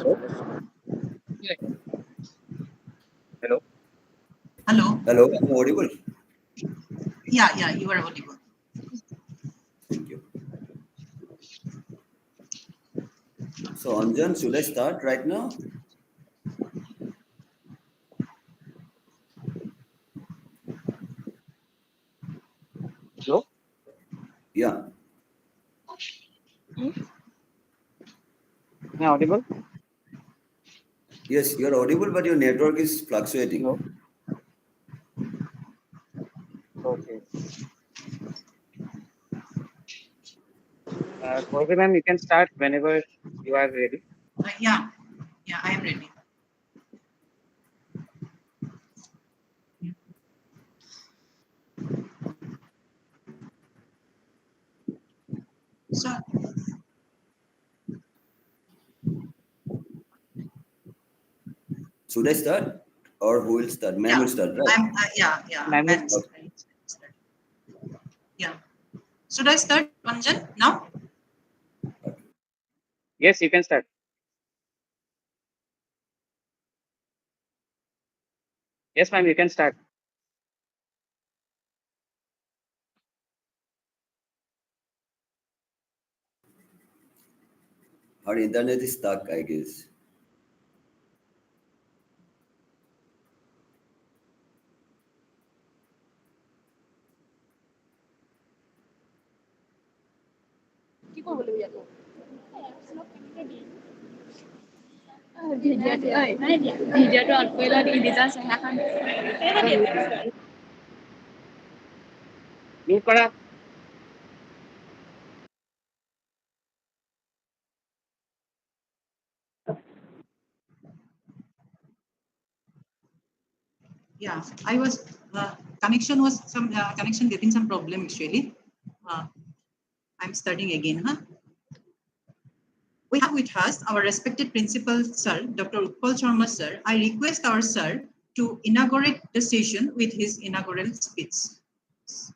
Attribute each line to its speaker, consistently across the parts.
Speaker 1: Yeah. Hello.
Speaker 2: Hello.
Speaker 3: Hello, am I audible?
Speaker 2: Yeah, you are audible.
Speaker 3: Thank you. So, Anjan, should I start right now?
Speaker 1: Hello.
Speaker 3: Yeah.
Speaker 1: Am I audible?
Speaker 3: Yes, you're audible, but your network is fluctuating.
Speaker 1: Hello. Okay. Okay, ma'am, you can start whenever you are ready.
Speaker 2: Yeah, I am ready. So,
Speaker 3: Should I start? Or who will start? Ma'am
Speaker 2: yeah,
Speaker 3: will start, right?
Speaker 1: Ma'am,
Speaker 2: ma'am.
Speaker 1: is-
Speaker 2: Yeah. Should I start, Anjan, now?
Speaker 1: yes, you can start. Yes, ma'am, you can start.
Speaker 3: Our internet is stuck, I guess.
Speaker 4: ভিডিঅ'টো on কৰি লওঁ digital চেহেৰাখন
Speaker 1: Mute কৰা.
Speaker 2: Yeah, I was connection was some connection getting some problem actually. I'm starting again, huh? We have with us our respected principal, sir, Dr. Utpal Sharma, sir. I request our sir to inaugurate the session with his inaugural speech.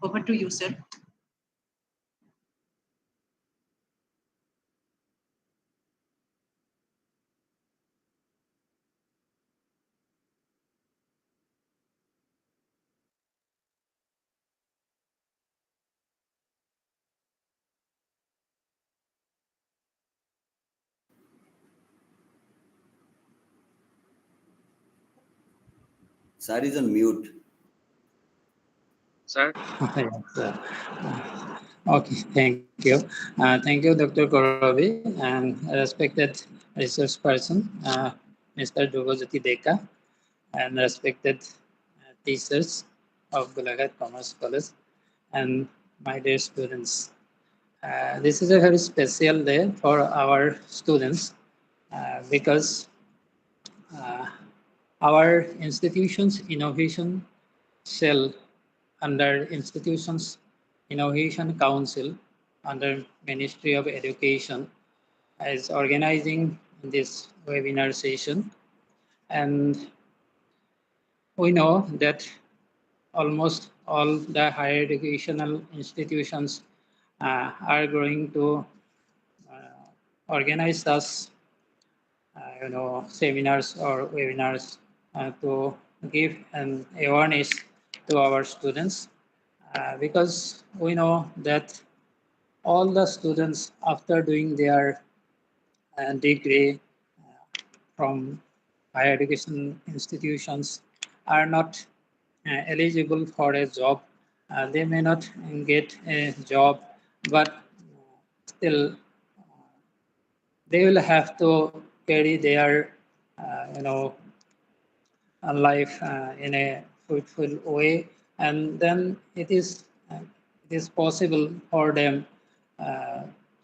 Speaker 2: Over to you, sir.
Speaker 3: Sir is on mute.
Speaker 1: Sir.
Speaker 5: Okay, thank you. Thank you, Dr. Korobi, and respected resource person, Mr. Dhruba Deka, and respected teachers of Golaghat Commerce College, and my dear students. This is a very special day for our students because our institution's innovation cell under Institutions Innovation Council under Ministry of Education is organizing this webinar session. And we know that almost all the higher educational institutions are going to organize us, seminars or webinars to give an awareness to our students because we know that all the students after doing their degree from higher education institutions are not eligible for a job. They may not get a job, but still they will have to carry their, life in a fruitful way, and then it is possible for them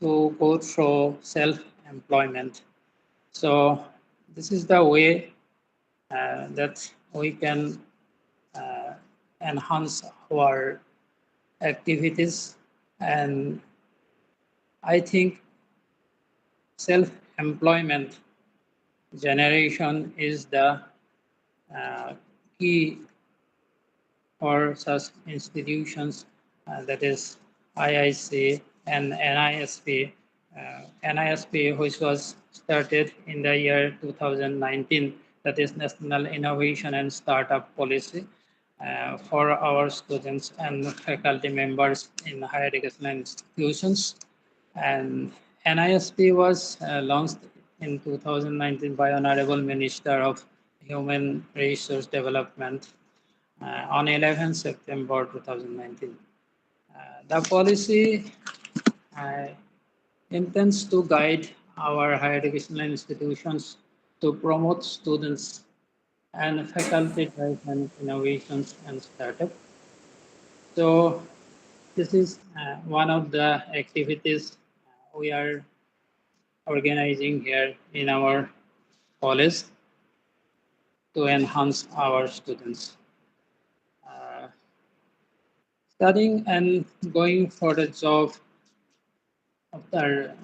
Speaker 5: to go through self-employment. So this is the way that we can enhance our activities, and I think self-employment generation is the key for such institutions, that is IIC and NISP, NISP, which was started in the year 2019, that is National Innovation and Startup Policy, for our students and faculty members in higher educational institutions. And NISP was launched in 2019 by Honorable Minister of Human Resource Development on 11 September 2019. The policy uh, intends to guide our higher educational institutions to promote students and faculty driven innovations and startup. So this is one of the activities we are organizing here in our college to enhance our students. Uh, Studying and going for the job after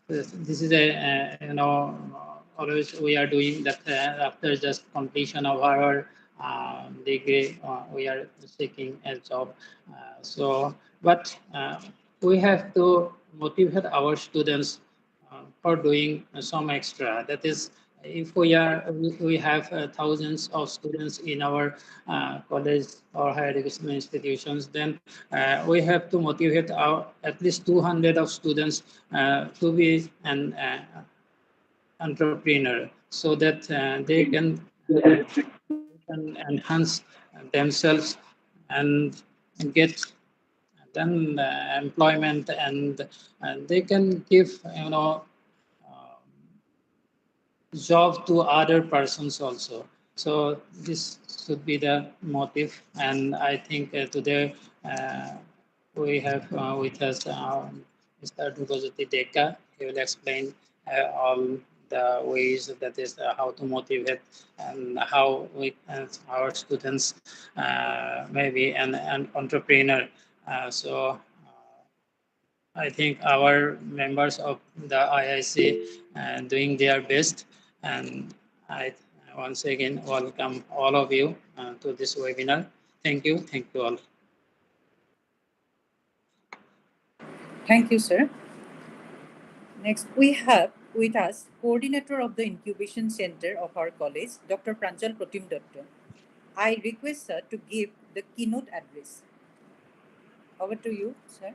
Speaker 5: this is a always we are doing that after just completion of our degree we are seeking a job but we have to motivate our students for doing some extra, that is if we have thousands of students in our college or higher educational institutions, then we have to motivate our at least 200 of students to be an entrepreneur so that can enhance themselves and get then employment and they can give uh, job to other persons also. So this should be the motive, and I think today we have with us Mr. Dhruba Deka. He will explain all the ways that is how to motivate and how we our students maybe an entrepreneur. I think our members of the IIC doing their best, and I once again welcome all of you to this webinar. Thank you all.
Speaker 2: Thank you, sir. Next, we have with us coordinator of the Incubation Center of our college, Dr. Pranjal Pratim Datta. I request sir to give the keynote address. Over to you, sir.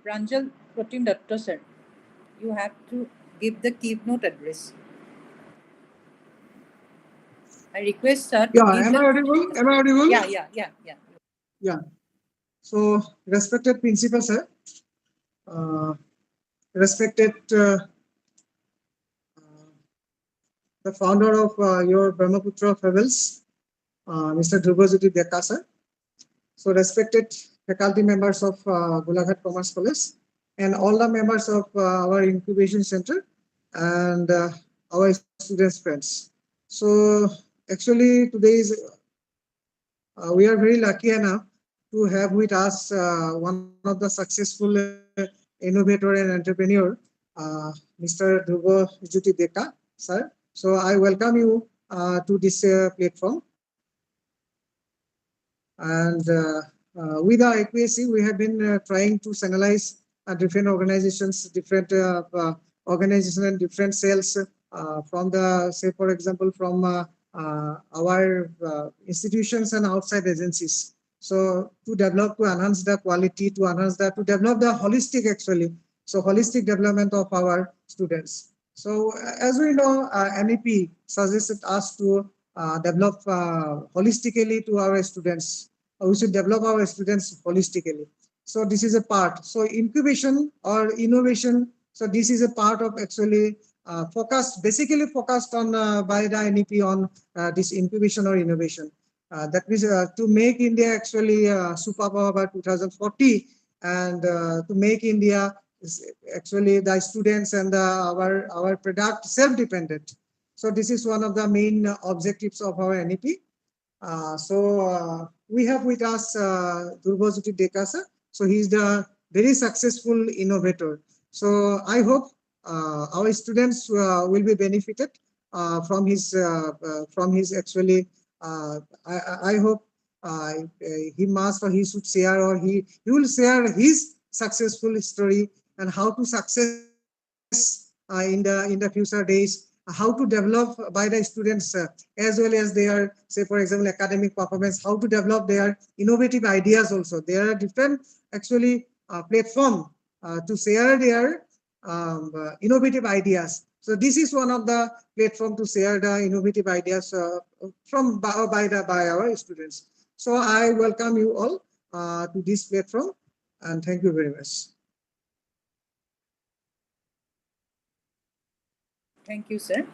Speaker 2: Pranjal Pratim Datta, sir. You have to give the keynote address. I request sir to
Speaker 6: Yeah,
Speaker 2: give
Speaker 6: am
Speaker 2: the...
Speaker 6: I audible? Am I audible?
Speaker 2: Yeah.
Speaker 6: So, respected principal, sir, respected the founder of your Brahmaputra Fables, Mr. Dhruba Deka, sir. So, respected faculty members of Golaghat Commerce College and all the members of our incubation center and our students friends. So, actually, today is we are very lucky enough to have with us one of the successful innovator and entrepreneur, Mr. Dhruba Deka, sir. So I welcome you to this platform. And with our AQAC, we have been trying to channelize different organizations, different organizations and different cells from the, say, for example, from our institutions and outside agencies. So to develop, to enhance the quality, to enhance that, to develop the holistic actually. So holistic development of our students. So as we know, NEP suggested us to develop holistically to our students. We should develop our students holistically. So this is a part. So incubation or innovation. So this is a part of actually basically focused on by the NEP on this incubation or innovation. That means to make India actually superpower by 2040, and to make India actually the students and our product self-dependent. So this is one of the main objectives of our NEP. We have with us Dhruba Deka sir. So he's the very successful innovator. So I hope our students will be benefited from his actually. I hope he must or he should share, or he will share his successful story and how to success in the future days, how to develop by the students as well as their, say for example, academic performance, how to develop their innovative ideas also. There are different actually platform to share their innovative ideas. So this is one of the platform to share the innovative ideas by our students. So I welcome you all to this platform, and thank you very much.
Speaker 2: Thank you, sir.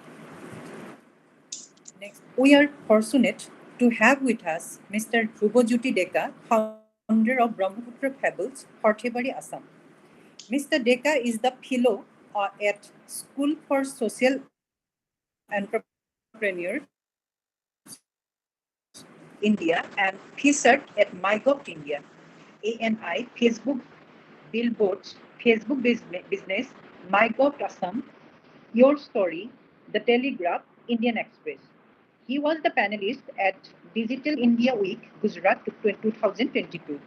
Speaker 2: Next, we are fortunate to have with us Mr. Dhruba Deka, founder of Brahmaputra Fables, Hortebari, Assam. Mr. Deka is the fellow at School for Social Entrepreneurs India and featured at MyGov India, ANI, Facebook Billboards, Facebook Business, MyGov Assam, Your Story, The Telegraph, Indian Express. He was the panelist at Digital India Week, Gujarat 2022.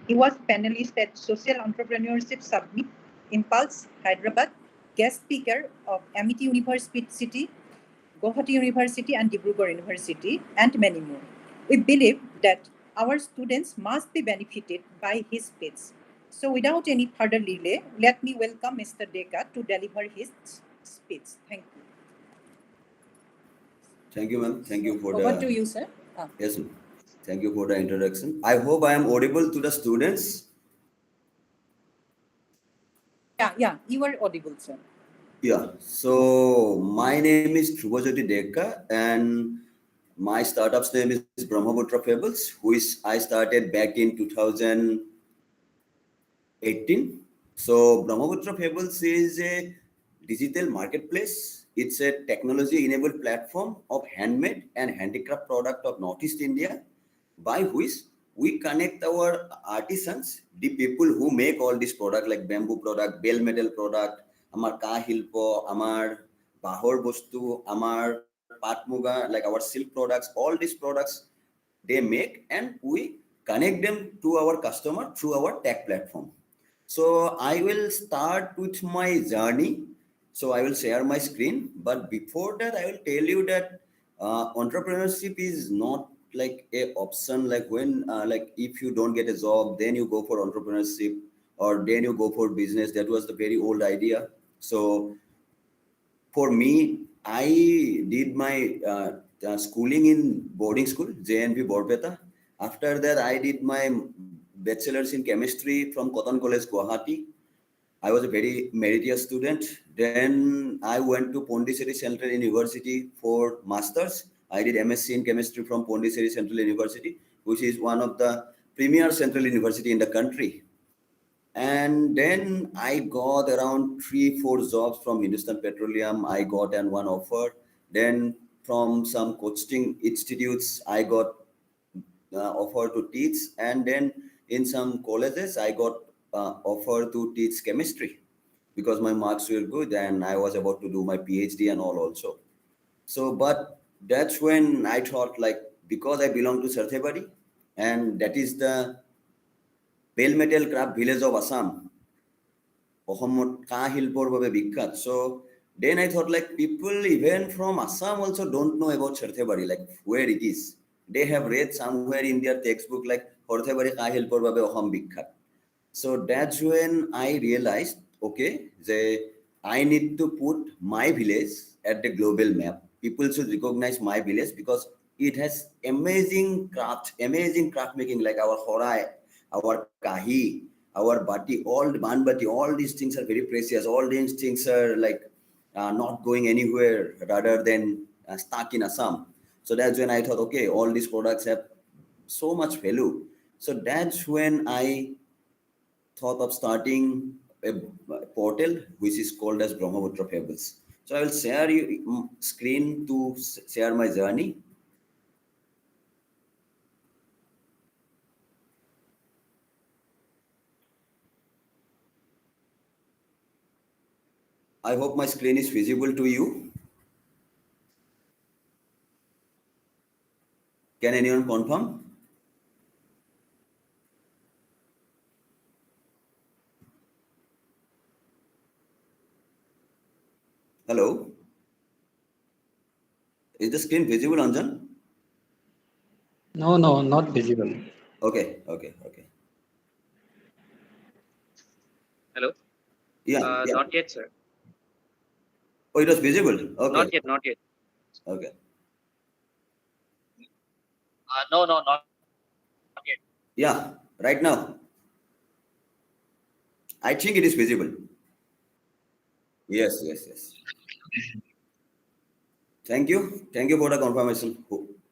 Speaker 2: He was panelist at Social Entrepreneurship Summit, Impulse, Hyderabad, guest speaker of Amity University, Golaghat University and Dhruba University, and many more. We believe that our students must be benefited by his speech. So without any further delay, let me welcome Mr. Deka to deliver his speech. Thank you.
Speaker 3: Thank you, ma'am. Thank you for
Speaker 2: Over to you, sir.
Speaker 3: Yes, ma'am. Thank you for the introduction. I hope I am audible to the students.
Speaker 2: Yeah, you are audible, sir.
Speaker 3: Yeah. So my name is Dhruba Deka, and my startup's name is Brahmaputra Fables, which I started back in 2018. So Brahmaputra Fables is a digital marketplace. It's a technology-enabled platform of handmade and handicraft product of Northeast India, by which we connect our artisans, the people who make all this product like bamboo product, bell metal product, amar ka hilpo, amar bahor bostu, amar patmuga, like our silk products, all these products they make, and we connect them to our customer through our tech platform. So I will start with my journey. So I will share my screen, but before that, I will tell you that entrepreneurship is not like a option. Like when, like if you don't get a job, then you go for entrepreneurship, or then you go for business. That was the very old idea. So for me, I did my schooling in boarding school, JNV Borpeta. After that, I did my bachelor's in chemistry from Cotton College, Guwahati. I was a very meritorious student. Then I went to Pondicherry Central University for masters. I did MSc in chemistry from Pondicherry Central University, which is one of the premier central university in the country. And then I got around 3-4 jobs from Hindustan Petroleum. I got one offer. Then from some coaching institutes, I got offer to teach. And then in some colleges, I got offer to teach chemistry because my marks were good and I was about to do my PhD and all also. So, but that's when I thought, like, because I belong to Sarthebari, and that is the bell metal craft village of Assam, so then I thought, like, people even from Assam also don't know about Sarthebari, like where it is. They have read somewhere in their textbook like Sarthebari ka hilpor babe Aham Bikhat. So that's when I realized, okay, I need to put my village at the global map. People should recognize my village because it has amazing craft making, like our horai, our kahi, our bati, all banbati, all these things are very precious. All these things are like not going anywhere rather than stuck in Assam. So that's when I thought, okay, all these products have so much value. So that's when I thought of starting a portal which is called as Brahmaputra Fables. So I will share you screen to share my journey. I hope my screen is visible to you. Can anyone confirm? Hello? Is the screen visible, Anjan?
Speaker 5: No, no, not visible.
Speaker 3: Okay, okay, okay.
Speaker 1: Hello.
Speaker 3: Yeah, yeah.
Speaker 1: Not yet, sir.
Speaker 3: Oh, it was visible. Okay,
Speaker 1: Not yet. Not yet.
Speaker 3: okay.
Speaker 1: No, no, not yet.
Speaker 3: Yeah, right now. I think it is visible. Yes, yes, yes. Thank you. Thank you for the confirmation.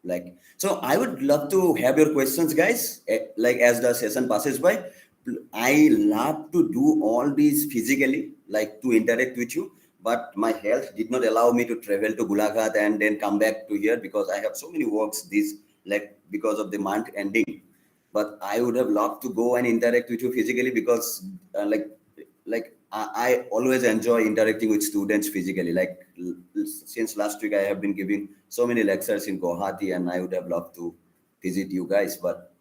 Speaker 3: Like, so I would love to have your questions, guys. Like as the session passes by, I love to do all these physically, like to interact with you. But my health did not allow me to travel to Golaghat and then come back to here because I have so many works. This like because of the month ending. But I would have loved to go and interact with you physically because, I always enjoy interacting with students physically. Like since last week, I have been giving so many lectures in Guwahati, and I would have loved to visit you guys, but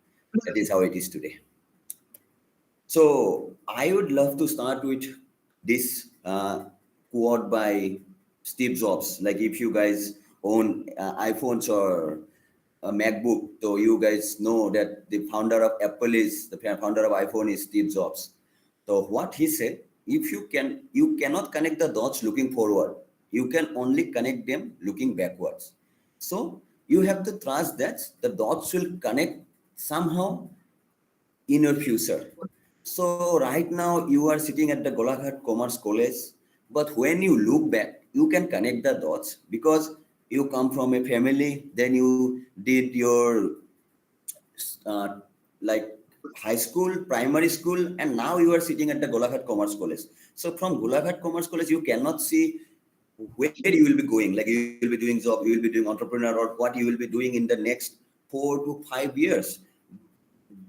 Speaker 3: that is how it is today. So I would love to start with this quote by Steve Jobs. Like if you guys own iPhones or a MacBook, so you guys know that the founder of Apple is the founder of iPhone is Steve Jobs. So what he said, if you cannot connect the dots looking forward. You can only connect them looking backwards. So you have to trust that the dots will connect somehow in your future. So right now you are sitting at the Golaghat Commerce College, but when you look back, you can connect the dots because you come from a family, then you did your uh, like high school, primary school, and now you are sitting at the Golaghat Commerce College. So from Golaghat Commerce College, you cannot see where you will be going. Like you will be doing job, you will be doing entrepreneur, or what you will be doing in the next 4 to 5 years.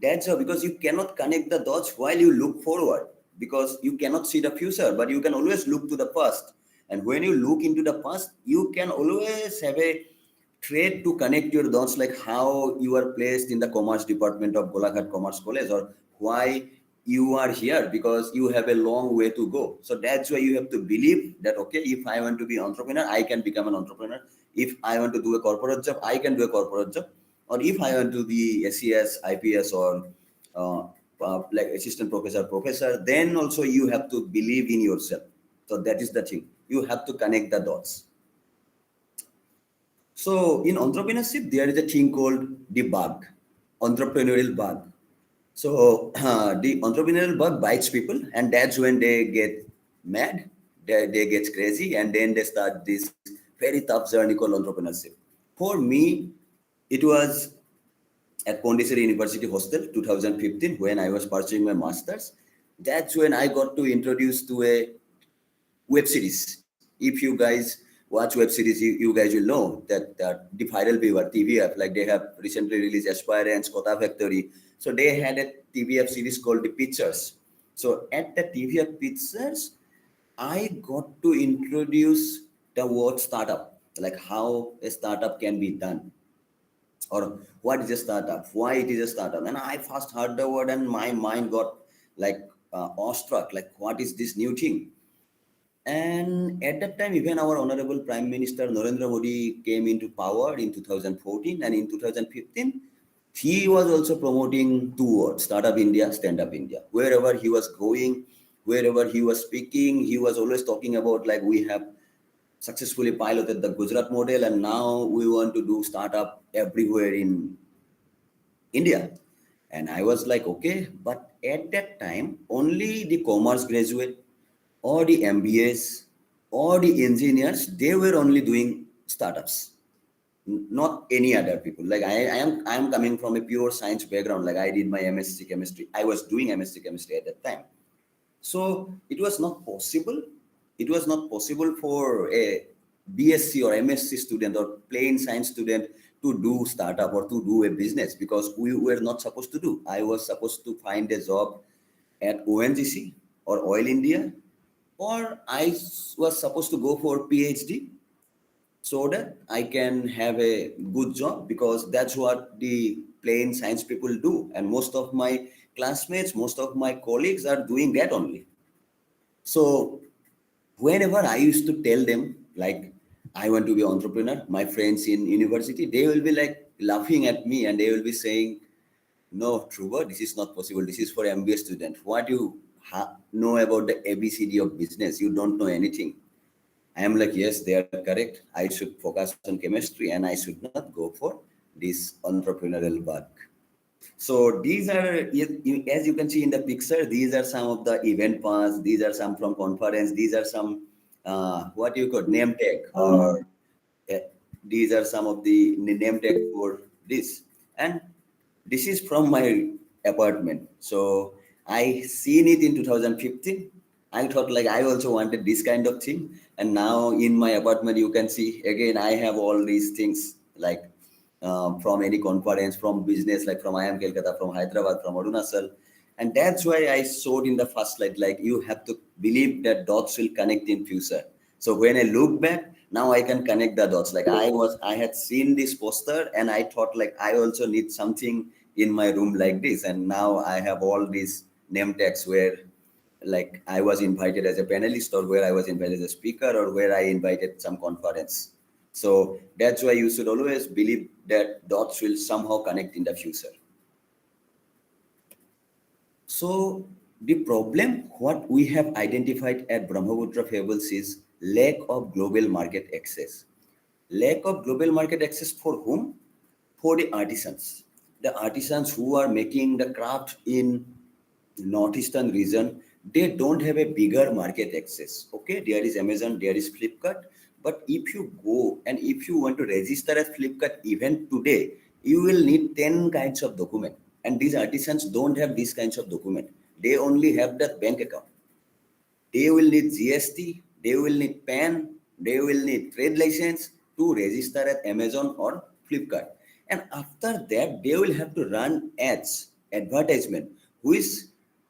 Speaker 3: That's how, because you cannot connect the dots while you look forward because you cannot see the future, but you can always look to the past. And when you look into the past, you can always have a trait to connect your dots, like how you are placed in the commerce department of Golaghat Commerce College, or why you are here because you have a long way to go. So that's why you have to believe that, okay, if I want to be entrepreneur, I can become an entrepreneur. If I want to do a corporate job, I can do a corporate job. Or if I want to be SES, IPS, or uh, like assistant professor, professor, then also you have to believe in yourself. So that is the thing. You have to connect the dots. So in entrepreneurship, there is a thing called the bug, entrepreneurial bug. So the entrepreneurial bug bites people, and that's when they get mad, they get crazy, and then they start this very tough journey called entrepreneurship. For me, it was at Pondicherry University Hostel, 2015, when I was pursuing my master's. That's when I got to introduce to a web series. If you guys watch web series, you guys will know that the Viral Viewer, TVF, like they have recently released Aspirants, Kota Factory. So they had a TVF series called The Pictures. So at the TVF Pictures, I got to introduce the word startup, like how a startup can be done, or what is a startup, why it is a startup. And I first heard the word and my mind got like awestruck, like what is this new thing. And at that time, even our honorable Prime Minister Narendra Modi came into power in 2014, and in 2015, he was also promoting two words: Startup India, Stand Up India. Wherever he was going, wherever he was speaking, he was always talking about like we have successfully piloted the Gujarat model, and now we want to do startup everywhere in India. And I was like, okay, but at that time, only the commerce graduate or the MBAs all the engineers, they were only doing startups, not any other people. Like I am coming from a pure science background. Like I did my MSc chemistry. I was doing MSc chemistry at that time. So it was not possible. It was not possible for a BSc or MSc student or plain science student to do startup or to do a business, because we were not supposed to do. I was supposed to find a job at ONGC or Oil India, or I was supposed to go for PhD so that I can have a good job, because that's what the plain science people do. And most of my classmates, most of my colleagues are doing that only. So whenever I used to tell them, like, I want to be entrepreneur, my friends in university, they will be like laughing at me and they will be saying, no, Dhruba, this is not possible. This is for MBA student. What you know about the ABCD of business? You don't know anything. I am like, yes, they are correct. I should focus on chemistry and I should not go for this entrepreneurial bug. So these are, as you can see in the picture, these are some of the event pass. These are some from conference. These are some, what you call name tag, or these are some of the name tag for this. And this is from my apartment. So I seen it in 2015. I thought like I also wanted this kind of thing. And now in my apartment, you can see again, I have all these things like from any conference, from business, like from IIM Kolkata, from Hyderabad, from Arunachal. And that's why I showed in the first slide, like you have to believe that dots will connect in future. So when I look back, now I can connect the dots. Like I had seen this poster and I thought like I also need something in my room like this. And now I have all these name tags where like I was invited as a panelist, or where I was invited as a speaker, or where I invited some conference. So that's why you should always believe that dots will somehow connect in the future. So the problem, what we have identified at Brahmaputra Fables is lack of global market access. Lack of global market access for whom? For the artisans. The artisans who are making the craft in northeastern region, they don't have a bigger market access. Okay, there is Amazon, there is Flipkart, but if you go and if you want to register as Flipkart even today, you will need 10 kinds of document, and these artisans don't have these kinds of document. They only have that bank account. They will need GST, they will need PAN, they will need trade license to register at Amazon or Flipkart. And after that, they will have to run ads, advertisement, which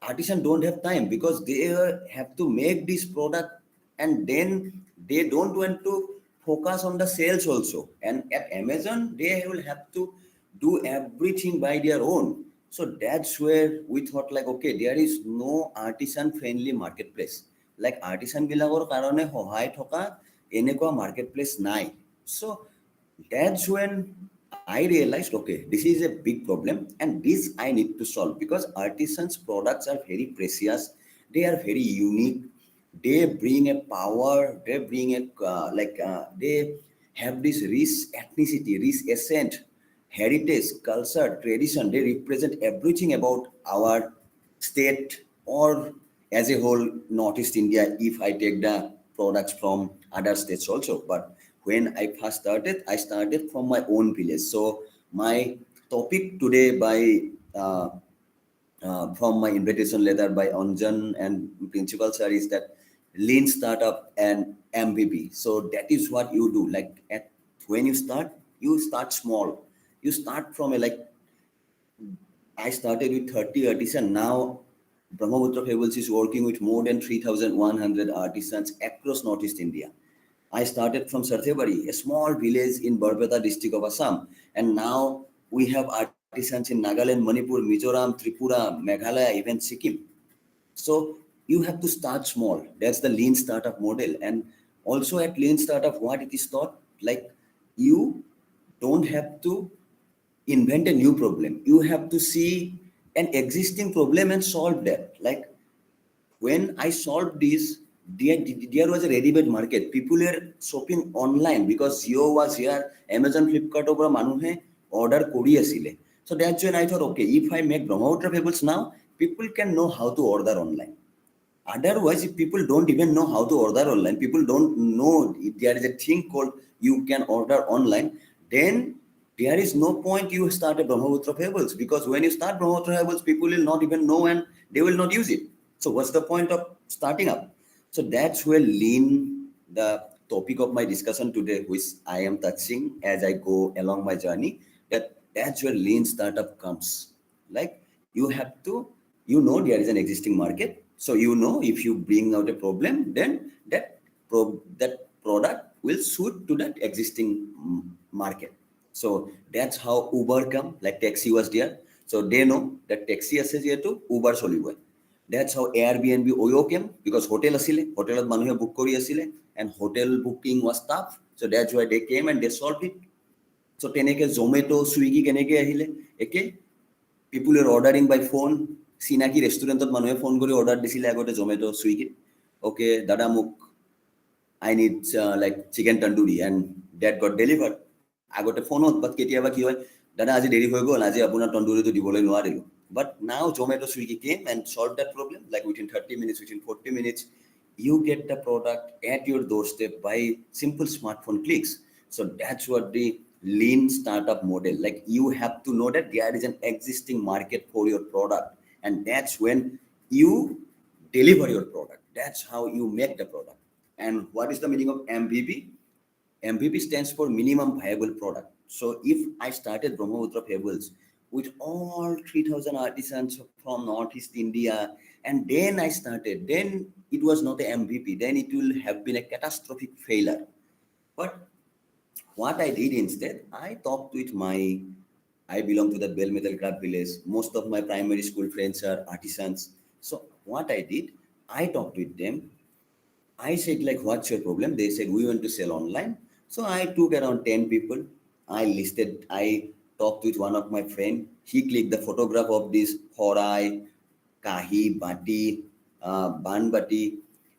Speaker 3: artisan don't have time, because they have to make this product and then they don't want to focus on the sales also. And at Amazon, they will have to do everything by their own. So that's where we thought like, okay, there is no artisan friendly marketplace. Like artisan bilagor karone hohai thoka enekwa marketplace nai. So that's when I realized, okay, this is a big problem and this I need to solve, because artisans products are very precious. They are very unique. They bring a power, they bring a they have this rich ethnicity, rich accent, heritage, culture, tradition. They represent everything about our state, or as a whole Northeast India, if I take the products from other states also. But when I first started, I started from my own village. So my topic today by from my invitation letter by Anjan and principal sir is that lean startup and MVP. So that is what you do. Like when you start small. You start from a like, I started with 30 artisans. Now Brahmaputra Fables is working with more than 3,100 artisans across Northeast India. I started from Sarthebari, a small village in Barbeta district of Assam. And now we have artisans in Nagaland, Manipur, Mizoram, Tripura, Meghalaya, even Sikkim. So you have to start small. That's the lean startup model. And also at lean startup, what it is taught, like you don't have to invent a new problem. You have to see an existing problem and solve that. Like when I solved this, there was a ready-made market. People were shopping online because Jio was here, Amazon, Flipkart, or manuhe order kori asile. So that's when I thought, okay, if I make Brahmaputra Fables now, people can know how to order online. Otherwise, if people don't even know how to order online, people don't know if there is a thing called you can order online, then there is no point you start a Brahmaputra Fables, because when you start Brahmaputra Fables, people will not even know and they will not use it. So what's the point of starting up? So that's where lean, the topic of my discussion today, which I am touching as I go along my journey, that's where lean startup comes. Like you have to, there is an existing market. So if you bring out a problem, then that product will suit to that existing market. So that's how Uber come, like taxi was there. So they know that taxi আছে যেহেতু Uber চলিব. That's how Airbnb Oyo came, because hotel asile, hoteলত মানুহে book কৰি asile, and hotel booking was tough. So that's why they came and they solved it. So তেনেকে Zomato, Swiggy কেনেকে আহিলে, একে people are ordering by phone. চিনাকি ৰেষ্টুৰেণ্টত মানুহে phone কৰি অৰ্ডাৰ দিছিলে আগতে Zomato, Swiggy. Okay, দাদা মোক I need like chicken tandoori, and that got delivered. আগতে ফোনত, but কেতিয়াবা কি হয়, দাদা আজি দেৰি হৈ গ'ল, আজি আপোনাৰ তন্দুৰীটো দিবলৈ নোৱাৰিলো. But now Zomato, Swiggy came and solved that problem. Like within 30 minutes, within 40 minutes, you get the product at your doorstep by simple smartphone clicks. So that's what the lean startup model. Like you have to know that there is an existing market for your product, and that's when you deliver your product. That's how you make the product. And what is the meaning of MVP? MVP stands for minimum viable product. So if I started Brahmaputra Fables with all 3,000 artisans from Northeast India, and then I started, then it was not a MVP. Then it will have been a catastrophic failure. But what I did instead, I talked with I belong to the Bell Metal Craft Village. Most of my primary school friends are artisans. So what I did, I talked with them. I said, like, what's your problem? They said, we want to sell online. So I took around 10 people. I talked with one of my friend. He clicked the photograph of this Horai, Kahi, Bati, Banbati,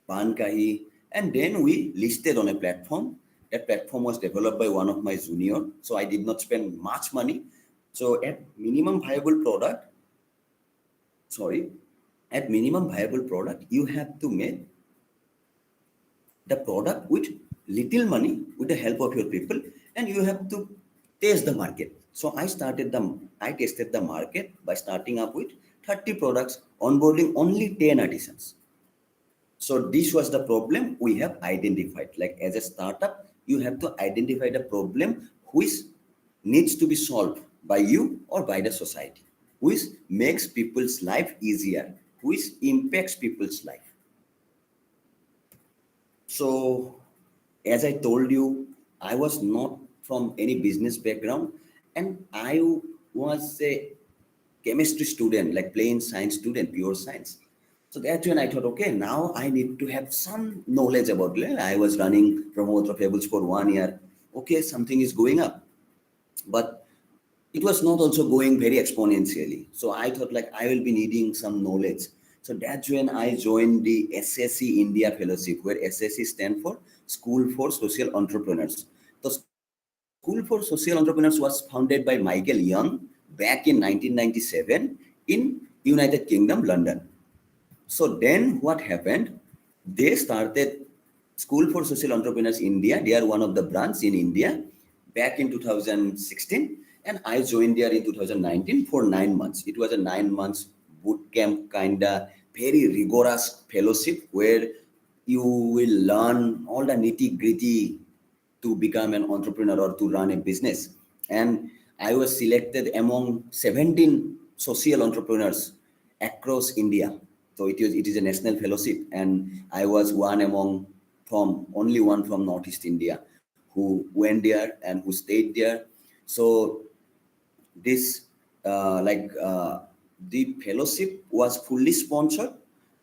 Speaker 3: Bankahi. And then we listed on a platform. That platform was developed by one of my junior. So I did not spend much money. So at minimum viable product, you have to make the product with little money, with the help of your people, and you have to test the market. So I tested the market by starting up with 30 products, onboarding only 10 artisans. So this was the problem we have identified. Like as a startup, you have to identify the problem which needs to be solved by you or by the society, which makes people's life easier, which impacts people's life. So, as I told you, I was not from any business background, and I was a chemistry student, like plain science student, pure science. So that's when I thought, okay, now I need to have some knowledge about it. I was running Brahmaputra Fables for 1 year. Okay, something is going up, but it was not also going very exponentially. So I thought, like, I will be needing some knowledge. So that's when I joined the SSC India Fellowship, where SSC stands for School for Social Entrepreneurs. The School for Social Entrepreneurs was founded by Michael Young back in 1997 in United Kingdom, London. So then what happened? They started School for Social Entrepreneurs India. They are one of the branch in India back in 2016. And I joined there in 2019 for 9 months. It was a 9 months boot camp, kind of very rigorous fellowship where you will learn all the nitty gritty to become an entrepreneur or to run a business. And I was selected among 17 social entrepreneurs across India. So it is a national fellowship, and I was only one from Northeast India who went there and who stayed there. So this the fellowship was fully sponsored.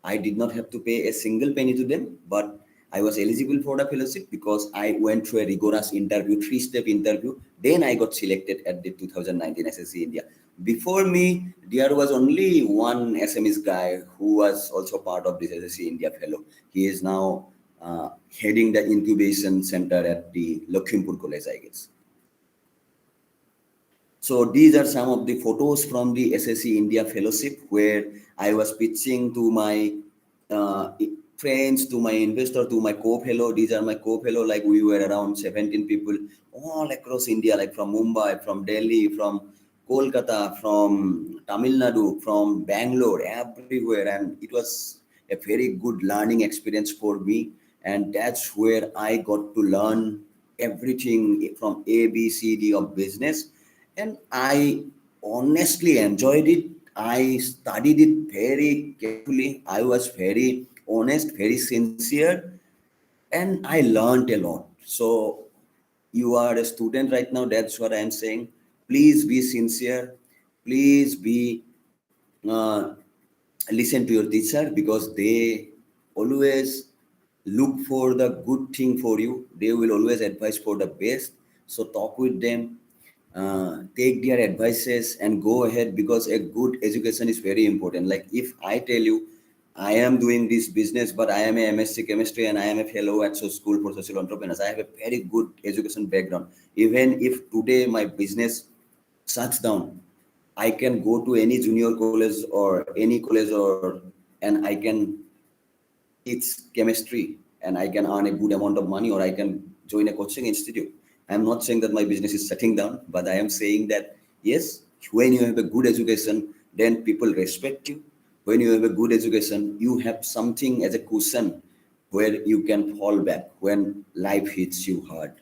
Speaker 3: I did not have to pay a single penny to them, but I was eligible for the fellowship because I went through a rigorous interview, 3-step interview. Then I got selected at the 2019 SSC India. Before me, there was only one SMEs guy who was also part of this SSC India fellow. He is now heading the incubation center at the Lakhimpur College, I guess. So these are some of the photos from the SSC India Fellowship, where I was pitching to my friends, to my investor, to my co-fellow. These are my co-fellow. Like we were around 17 people all across India, like from Mumbai, from Delhi, from Kolkata, from Tamil Nadu, from Bangalore, everywhere. And it was a very good learning experience for me. And that's where I got to learn everything from A, B, C, D of business. And I honestly enjoyed it. I studied it very carefully. I was very honest, very sincere, and I learned a lot. So you are a student right now. That's what I'm saying. Please be sincere. Please be uh, listen to your teacher, because they always look for the good thing for you. They will always advise for the best. So talk with them, take their advices and go ahead, because a good education is very important. Like if I tell you I am doing this business, but I am a MSc chemistry and I am a fellow at school for social entrepreneurs, I have a very good education background. Even if today my business shuts down, I can go to any junior college or any college, or and I can teach chemistry and I can earn a good amount of money, or I can join a coaching institute. I'm not saying that my business is shutting down, but I am saying that yes, when you have a good education, then people respect you. When you have a good education, you have something as a cushion where you can fall back when life hits you hard.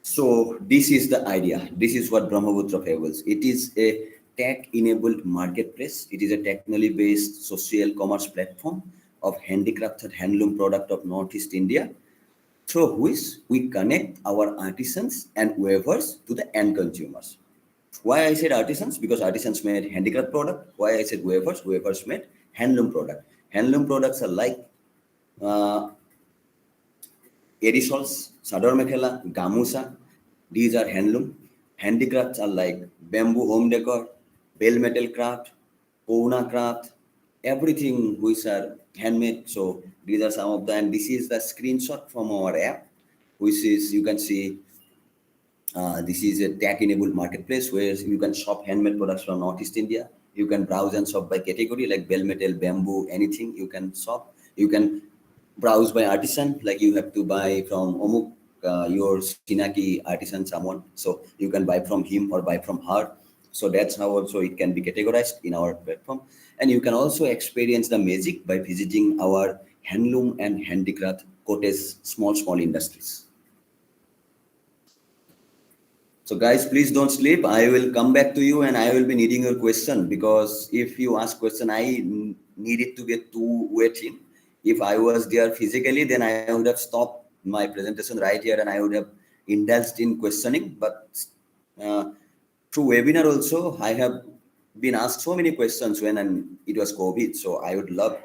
Speaker 3: So this is the idea. This is what Brahmaputra Fables. It is a tech-enabled marketplace. It is a technology based social commerce platform of handicrafted handloom product of Northeast India, through which we connect our artisans and weavers to the end consumers. Why I said artisans? Because artisans made handicraft product. Why I said weavers? Weavers made handloom product. Handloom products are like uh, Erisols, Sador Mekhela, Gamusa, these are handloom. Handicrafts are like bamboo home decor, bell metal craft, Pona craft, everything which are handmade. So these are some of the, and this is the screenshot from our app, which is, you can see, this is a tech-enabled marketplace where you can shop handmade products from Northeast India. You can browse and shop by category like bell metal, bamboo, anything you can shop. You can browse by artisan, like you have to buy from Omuk, your Sinaki artisan, someone. So you can buy from him or buy from her. So that's how also it can be categorized in our platform. And you can also experience the magic by visiting our handloom and handicraft cottage small industries. So guys, please don't sleep. I will come back to you and I will be needing your question, because if you ask question, need it to be a two-way thing. If I was there physically, then I would have stopped my presentation right here and I would have indulged in questioning. But uh, through webinar also, I have been asked so many questions when it was COVID. So I would love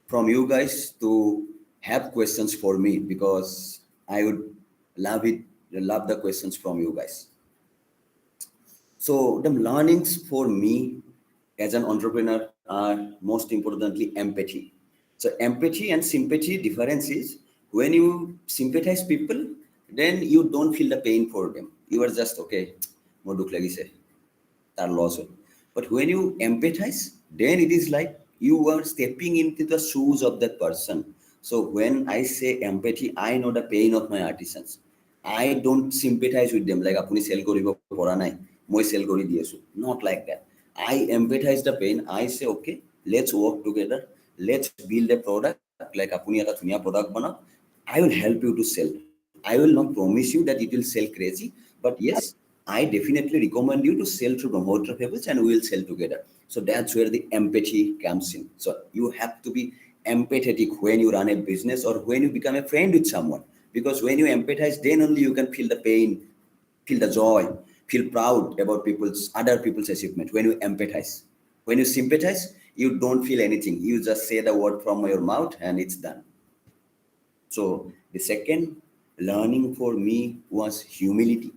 Speaker 3: from you guys to have questions for me, because I would love it, love the questions from you guys. So the learnings for me as an entrepreneur are most importantly empathy. So empathy and sympathy difference is, when you sympathize people, then you don't feel the pain for them. You are just okay, more dukh lagise, tar loss hoy. But when you empathize, then it is like you are stepping into the shoes of that person. So when I say empathy, I know the pain of my artisans. I don't sympathize with them like apuni sell koribo pora nai, moi sell kori diesu. Not like that. I empathize the pain. I say, okay, let's work together. Let's build a product like apuni eta dhunia product bana. I will help you to sell. I will not promise you that it will sell crazy, but yes, I definitely recommend you to sell through Brahmaputra Fables and we will sell together. So that's where the empathy comes in. So you have to be empathetic when you run a business or when you become a friend with someone. Because when you empathize, then only you can feel the pain, feel the joy, feel proud about other people's achievement. When you empathize, when you sympathize, you don't feel anything. You just say the word from your mouth and it's done. So the second learning for me was humility.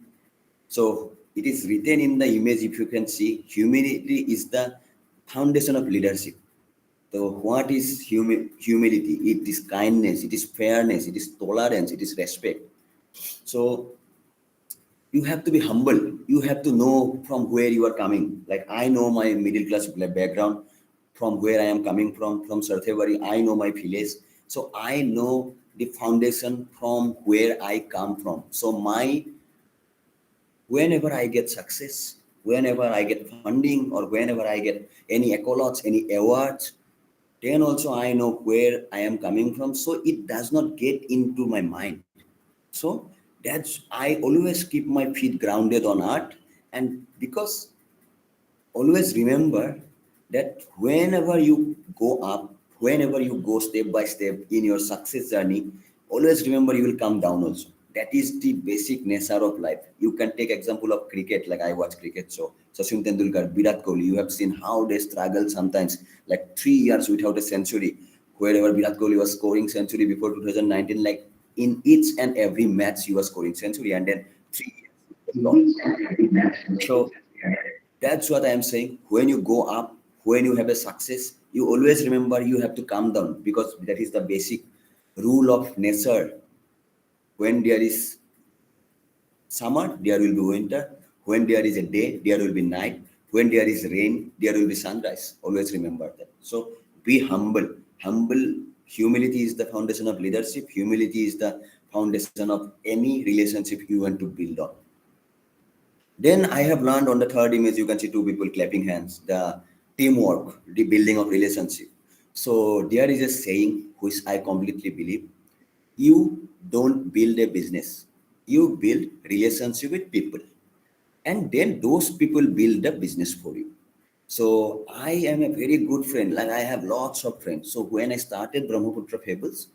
Speaker 3: So it is written in the image, if you can see, humility is the foundation of leadership. So what is humility? It is kindness, it is fairness, it is tolerance, it is respect. So you have to be humble. You have to know from where you are coming. Like I know my middle class background. from where I am coming from Sarthebari. I know my village. So I know the foundation from where I come from. So whenever I get success, whenever I get funding, or whenever I get any accolades, any awards, then also I know where I am coming from. So it does not get into my mind. So that's, I always keep my feet grounded on art. And because always remember that whenever you go up, whenever you go step by step in your success journey, always remember you will come down also. That is the basic nature of life. You can take example of cricket, like I watch cricket, so Sachin Tendulkar, Virat Kohli, you have seen how they struggle sometimes, like 3 years without a century. Wherever Virat Kohli was scoring century before 2019, like in each and every match he was scoring century, and then 3 years lost. So that's what I am saying. When you go up, when you have a success, you always remember you have to calm down, because that is the basic rule of nature. When there is summer, there will be winter. When there is a day, there will be night. When there is rain, there will be sunrise. Always remember that. So be humble. Humility is the foundation of leadership. Humility is the foundation of any relationship you want to build on. Then I have learned on the third image, you can see two people clapping hands, the teamwork, the building of relationship. So there is a saying which I completely believe. You don't build a business. You build relationship with people. And then those people build the business for you. So I am a very good friend. Like I have lots of friends. So when I started Brahmaputra Fables,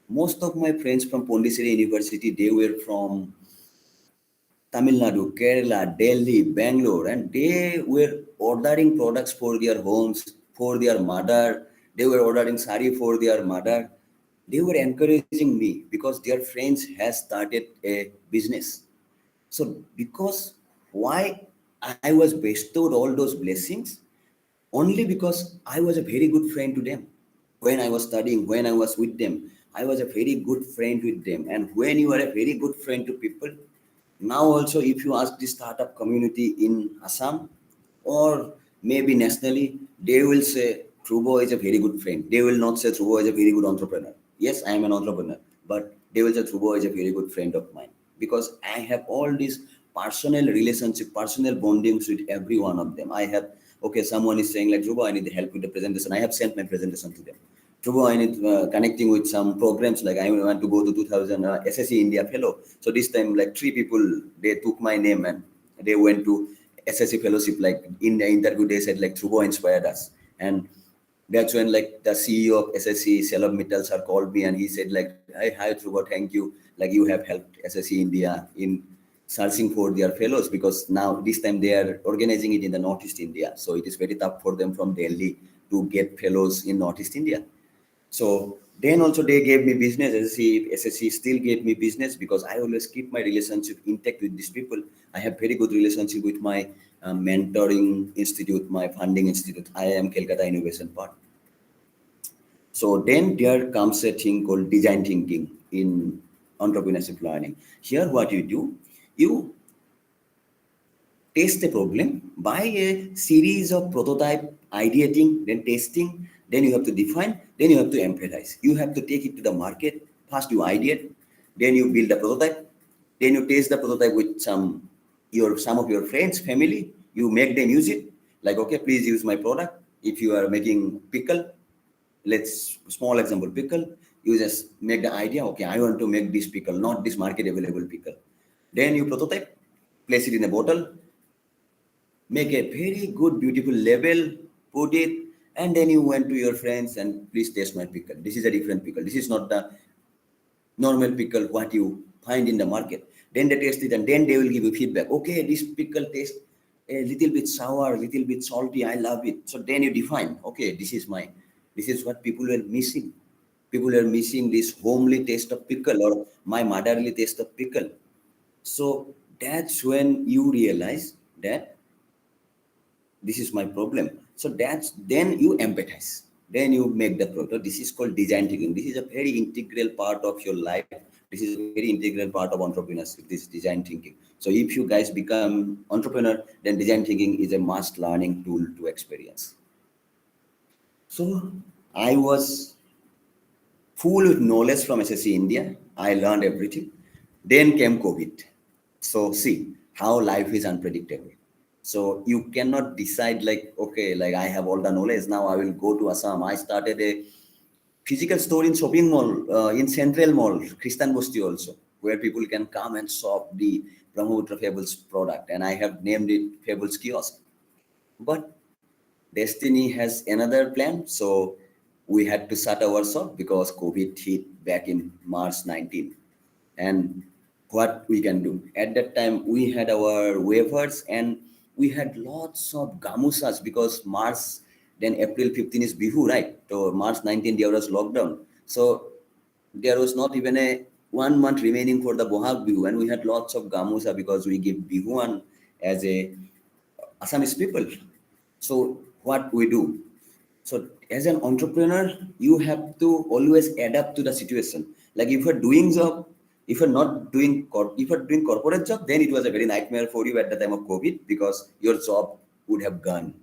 Speaker 3: most of my friends from Pondicherry University, they were from Tamil Nadu, Kerala, Delhi, Bangalore, and they were ordering products for their homes, for their mother. They were ordering sari for their mother. They were encouraging me because their friends has started a business. So because why I was bestowed all those blessings, only because I was a very good friend to them. When I was studying, when I was with them, I was a very good friend with them. And when you are a very good friend to people, now also if you ask the startup community in Assam or maybe nationally, they will say Dhruba is a very good friend. They will not say Dhruba is a very good entrepreneur. Yes, I am an entrepreneur, but they will say Dhruba is a very good friend of mine, because I have all these personal relationship, personal bondings with every one of them. I have, okay, someone is saying like, Dhruba, I need help with the presentation. I have sent my presentation to them. Dhruba, I need connecting with some programs, like I want to go to 2000 SSC India Fellow. So this time, like 3 people, they took my name and they went to SSC Fellowship. Like in the interview, they said like Dhruba inspired us. And that's when like the CEO of SSC, Shalabh Mittal sir, called me and he said like, hi Dhruba, thank you. Like you have helped SSC India in searching for their fellows, because now this time they are organizing it in the Northeast India. So it is very tough for them from Delhi to get fellows in Northeast India. So then also they gave me business. SSC still gave me business because I always keep my relationship intact with these people. I have very good relationship with my mentoring institute, my funding institute, IIM Calcutta Innovation Park. So then there comes a thing called design thinking in entrepreneurship learning. Here what you do, you test a problem by a series of prototype, ideating, then testing, then you have to define, then you have to empathize. You have to take it to the market. First you ideate, then you build a prototype, then you test the prototype with some of your friends, family. You make them use it. Like, okay, please use my product. If you are making pickle, let's small example pickle, you just make the idea, okay, I want to make this pickle, not this market available pickle. Then you prototype, place it in a bottle, make a very good, beautiful label, put it, and then you went to your friends and please taste my pickle. This is a different pickle. This is not the normal pickle what you find in the market. Then they taste it and then they will give you feedback. Okay, this pickle tastes a little bit sour, a little bit salty. I love it. So then you define, okay, this is what people were missing. People are missing this homely taste of pickle or my motherly taste of pickle. So that's when you realize that this is my problem. So that's then you empathize. Then you make the product. This is called design thinking. This is a very integral part of your life. This is a very integral part of entrepreneurship, this design thinking. So if you guys become entrepreneur, then design thinking is a must learning tool to experience. So I was full with knowledge from SSC India. I learned everything. Then came COVID. So see how life is unpredictable. So you cannot decide like, okay, like I have all the knowledge. Now I will go to Assam. I started a physical store in shopping mall, in Central Mall, Christian Bosti also, where people can come and shop the Brahmaputra Fables product. And I have named it Fables Kiosk. But Destiny has another plan. So we had to shut our shop because COVID hit back in March 19. And what we can do? At that time, we had our wafers and we had lots of gamusas because March, then April 15 is Bihu, right? So March 19, there was lockdown. So there was not even a 1 month remaining for the Bohag Bihu. And we had lots of gamusa because we give Bihuan as a Assamese people. So what we do? So as an entrepreneur, you have to always adapt to the situation. Like if you're doing job, if you're not doing if you're doing corporate job, then it was a very nightmare for you at the time of COVID because your job would have gone.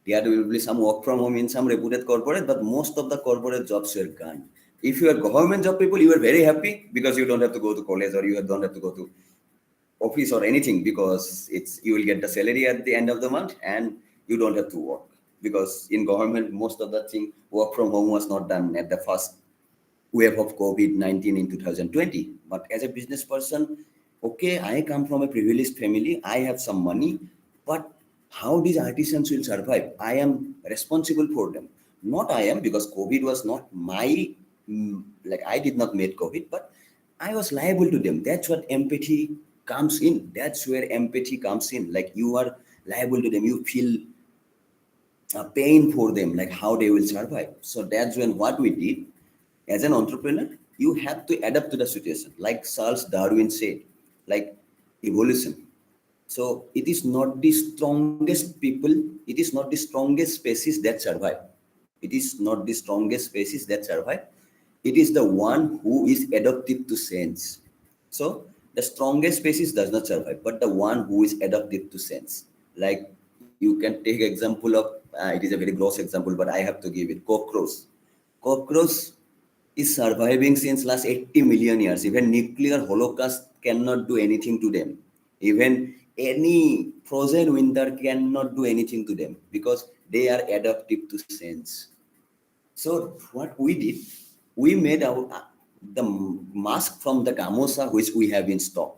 Speaker 3: There will be some work from home in some reputed corporate, but most of the corporate jobs were gone. If you are government job people, you are very happy because you don't have to go to college or you don't have to go to office or anything because it's you will get the salary at the end of the month and you don't have to work because in government most of the thing work from home was not done at the first wave of COVID-19 in 2020. But as a business person, okay, I come from a privileged family, I have some money, but how these artisans will survive? I am responsible for them. Not I am because COVID was not my like I did not make COVID, but I was liable to them. That's what empathy comes in. That's where empathy comes in. Like you are liable to them. You feel pain for them, like how they will survive. So that's when what we did as an entrepreneur, you have to adapt to the situation. Like Charles Darwin said, like evolution. So it is not the strongest people, it is not the strongest species that survive. It is not the strongest species that survive. It is the one who is adaptive to sense. So the strongest species does not survive, but the one who is adaptive to sense. Like you can take example of, it is a very gross example, but I have to give it. Cockroach. Cockroach is surviving since last 80 million years. Even nuclear holocaust cannot do anything to them. Even any frozen winter cannot do anything to them because they are adaptive to sense. So what we did, we made our the mask from the gamosa which we have in stock.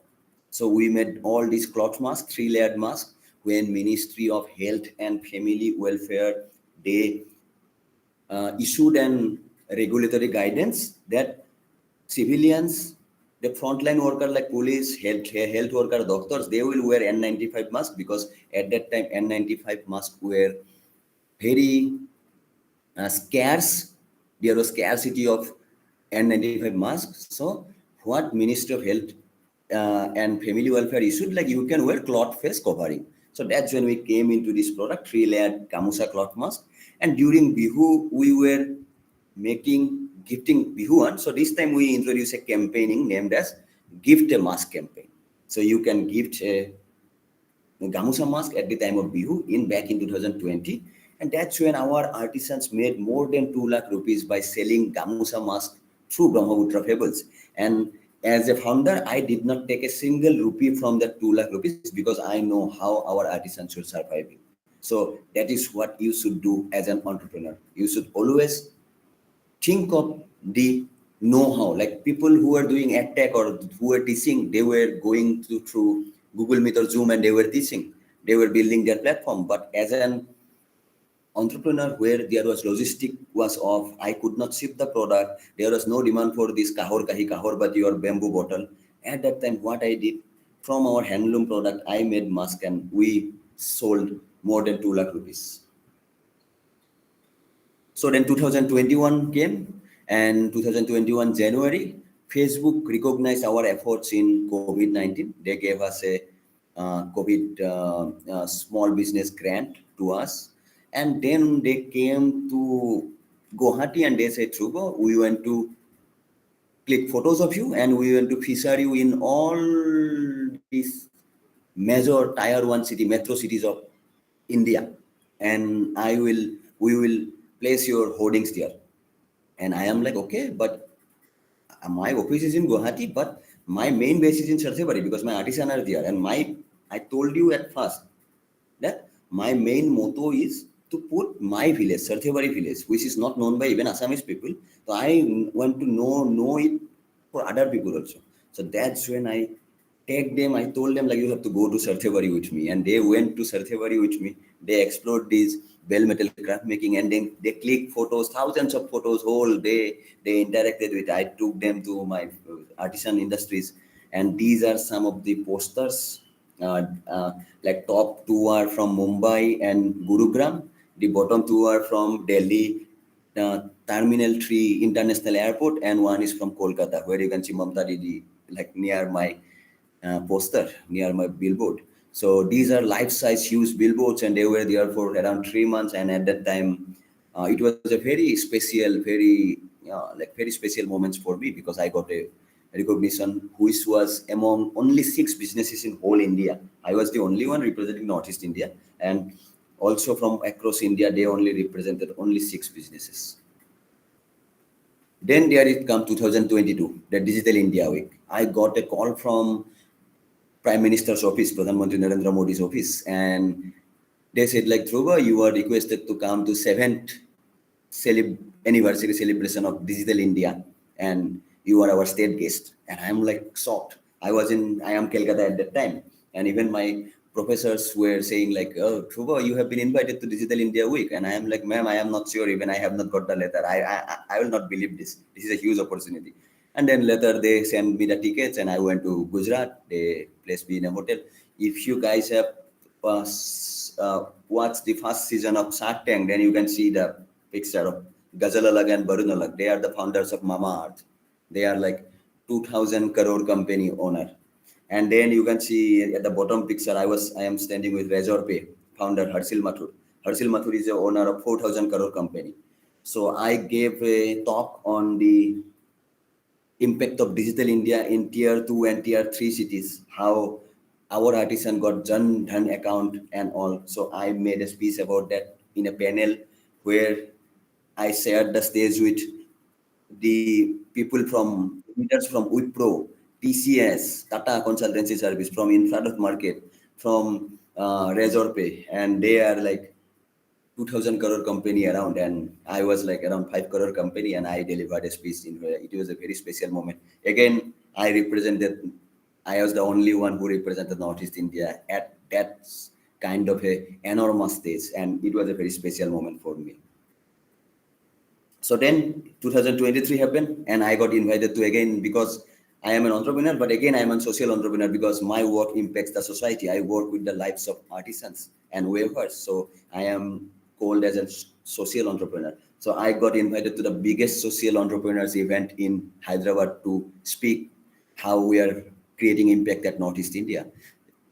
Speaker 3: So we made all these cloth masks, 3-layered mask. When Ministry of Health and Family Welfare, they issued an regulatory guidance that civilians, the frontline worker like police, health worker, doctors, they will wear N95 mask because at that time N95 masks were very scarce. There was scarcity of N95 masks. So what Ministry of Health and Family Welfare issued, like you can wear cloth face covering. So that's when we came into this product, 3-layered Gamusa cloth mask. And during Bihu, we were gifting Bihuan. So this time we introduced a campaigning named as Gift a Mask campaign. So you can gift a Gamusa mask at the time of Bihu back in 2020. And that's when our artisans made more than 2 lakh rupees by selling Gamusa mask through Brahmaputra Fables. And as a founder, I did not take a single rupee from that 2 lakh rupees because I know how our artisans should survive. So that is what you should do as an entrepreneur. You should always think of the know-how. Like people who are doing ad tech or who are teaching, they were going through Google Meet or Zoom and they were teaching. They were building their platform. But as an entrepreneur where there was logistic was off, I could not ship the product. There was no demand for this kahor kahi kahor but your bamboo bottle. At that time, what I did from our handloom product, I made mask and we sold more than 2 lakh rupees. So then 2021 came and 2021 January, Facebook recognized our efforts in COVID-19. They gave us a COVID small business grant to us. And then they came to Guwahati and they said, Dhruba, we want to click photos of you and we want to feature you in all these major tier 1 city, metro cities of India. And we will place your hoardings there. And I am like, okay, but my office is in Guwahati, but my main base is in Sarthebari because my artisan are there. And I told you at first that my main motto is to put my village, Sarthebari village, which is not known by even Assamese people. So I want to know it for other people also. So that's when I take them, I told them like you have to go to Sarthebari with me. And they went to Sarthebari with me. They explored this bell metal craft making and then they clicked photos, thousands of photos whole day. They interacted with, I took them to my artisan industries. And these are some of the posters. Like top two are from Mumbai and Gurugram. The bottom two are from Delhi, Terminal 3 International Airport, and one is from Kolkata, where you can see Mamta Didi, like near my poster, near my billboard. So these are life-size huge billboards, and they were there for around 3 months. And at that time, it was a very special, very special moments for me because I got a recognition which was among only 6 businesses in whole India. I was the only one representing Northeast India, and also from across India, they only represented only 6 businesses. Then there it come 2022, the Digital India Week. I got a call from Prime Minister's office, Pradhan Mantri Narendra Modi's office, and they said like, Dhruba, you are requested to come to 7th anniversary celebration of Digital India, and you are our state guest. And I'm like shocked. I am Kolkata at that time, and even my professors were saying like, oh, Dhruba, you have been invited to Digital India Week, and I am like, ma'am, I am not sure. Even I have not got the letter. I will not believe this. This is a huge opportunity. And then later they sent me the tickets, and I went to Gujarat. They placed me in a hotel. If you guys have watched the first season of Shark Tank, then you can see the picture of Ghazal Alag and Barun Alag. They are the founders of Mamaearth. They are like 2,000 crore company owner. And then you can see at the bottom picture, I am standing with Razorpay founder Harshil Mathur. Harshil Mathur is the owner of 4,000 crore company. So I gave a talk on the impact of Digital India in tier 2 and tier 3 cities, how our artisan got Jan Dhan account and all. So I made a speech about that in a panel where I shared the stage with the people from leaders from Wipro, TCS, Tata Consultancy Service, from Infra Market, from Razorpay, and they are like 2,000 crore company around, and I was like around 5 crore company, and I delivered a speech in where it was a very special moment. Again, I was the only one who represented Northeast India at that kind of a enormous stage, and it was a very special moment for me. So then 2023 happened, and I got invited to again because I am an entrepreneur, but again I am a social entrepreneur because my work impacts the society. I work with the lives of artisans and weavers, so I am called as a social entrepreneur. So I got invited to the biggest social entrepreneurs event in Hyderabad to speak how we are creating impact at Northeast India.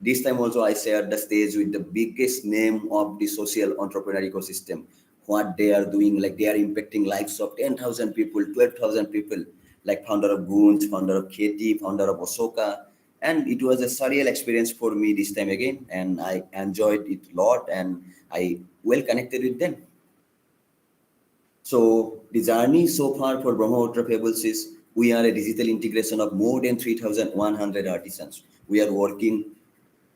Speaker 3: This time also I shared the stage with the biggest name of the social entrepreneur ecosystem, what they are doing, like they are impacting lives of 10,000 people, 12,000 people, like founder of Goons, founder of Kheti, founder of Osoka. And it was a surreal experience for me this time again, and I enjoyed it a lot, and I well connected with them. So the journey so far for Brahmaputra Fables is we are a digital integration of more than 3,100 artisans. We are working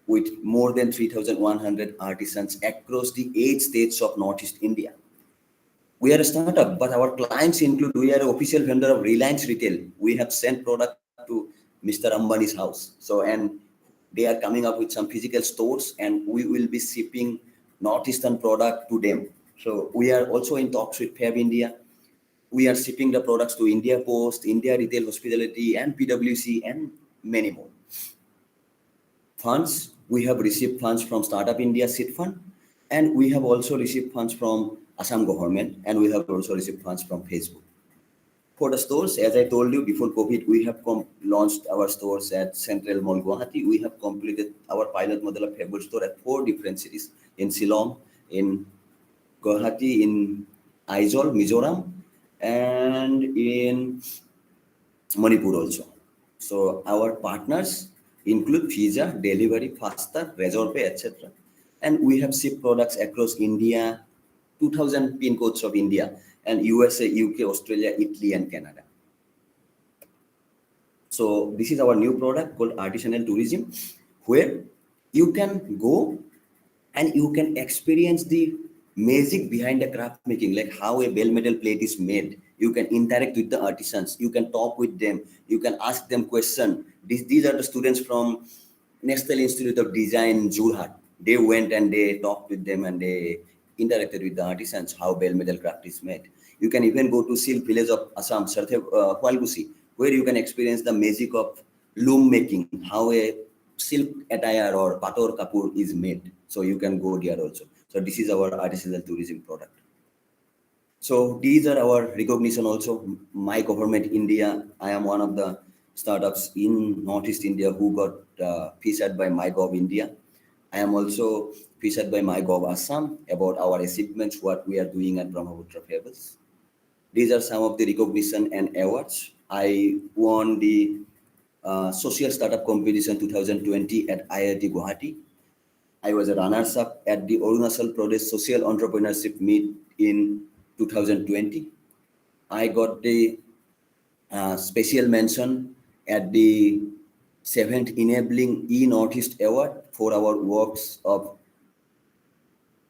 Speaker 3: with more than 3,100 artisans across the 8 states of Northeast India. We are a startup, but our clients include, we are an official vendor of Reliance Retail. We have sent product to Mr. Ambani's house. So, and they are coming up with some physical stores, and we will be shipping Northeastern product to them. So we are also in talks with Fab India. We are shipping the products to India Post, India Retail Hospitality, and PwC, and many more. Funds, we have received funds from Startup India Seed Fund, and we have also received funds from Assam government, and we have also received funds from Facebook. For the stores, as I told you before COVID, we have launched our stores at Central Mall Guwahati. We have completed our pilot model of Fables store at 4 different cities, in Shillong, in Guwahati, in Aizawl, Mizoram, and in Manipur also. So our partners include Visa, Delivery, Faster, Razorpay, etc. And we have shipped products across India, 2,000 pin codes of India and USA, UK, Australia, Italy, and Canada. So this is our new product called artisanal tourism, where you can go and you can experience the magic behind the craft making, like how a bell metal plate is made. You can interact with the artisans, you can talk with them, you can ask them questions. These are the students from National Institute of Design, Jorhat. They went and they talked with them and they interacted with the artisans, how bell metal craft is made. You can even go to silk village of Assam, Hualgusi, where you can experience the magic of loom making, how a silk attire or pator kapur is made. So you can go there also. So this is our artisanal tourism product. So these are our recognition also. My government India, I am one of the startups in Northeast India who got featured by MyGov India. I am also featured by MyGov Assam about our achievements, what we are doing at Brahmaputra Fables. These are some of the recognition and awards. I won the Social Startup Competition 2020 at IIT Guwahati. I was a runner-up at the Arunachal Pradesh Social Entrepreneurship Meet in 2020. I got the special mention at the 7th Enabling E-Northeast Award for our works of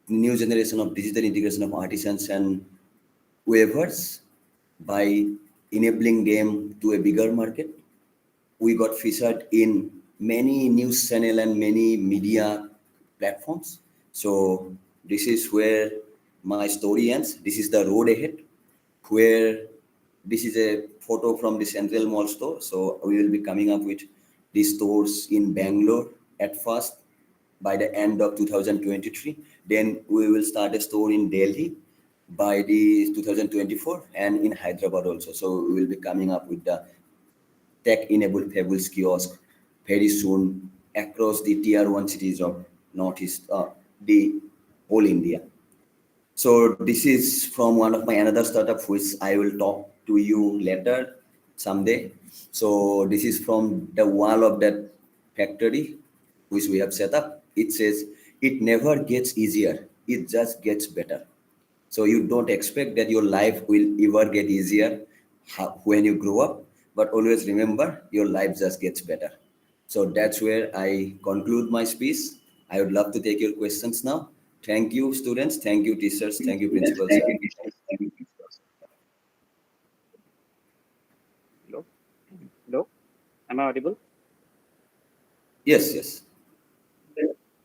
Speaker 3: new generation of digital integration of artisans and weavers by enabling them to a bigger market. We got featured in many news channel and many media platforms. So this is where my story ends. This is the road ahead, where this is a photo from the Central Mall store. So we will be coming up with these stores in Bangalore at first by the end of 2023. Then we will start a store in Delhi by the 2024 and in Hyderabad also. So we will be coming up with the tech-enabled Fables kiosk very soon across the tier 1 cities of Northeast, the whole India. So this is from one of my another startup, which I will talk to you later someday. So this is from the wall of that factory, which we have set up. It says, it never gets easier, it just gets better. So you don't expect that your life will ever get easier when you grow up, but always remember your life just gets better. So that's where I conclude my speech. I would love to take your questions now. Thank you, students. Thank you, teachers. Thank you, principals.
Speaker 1: Hello? Hello? Am I audible?
Speaker 3: Yes, yes.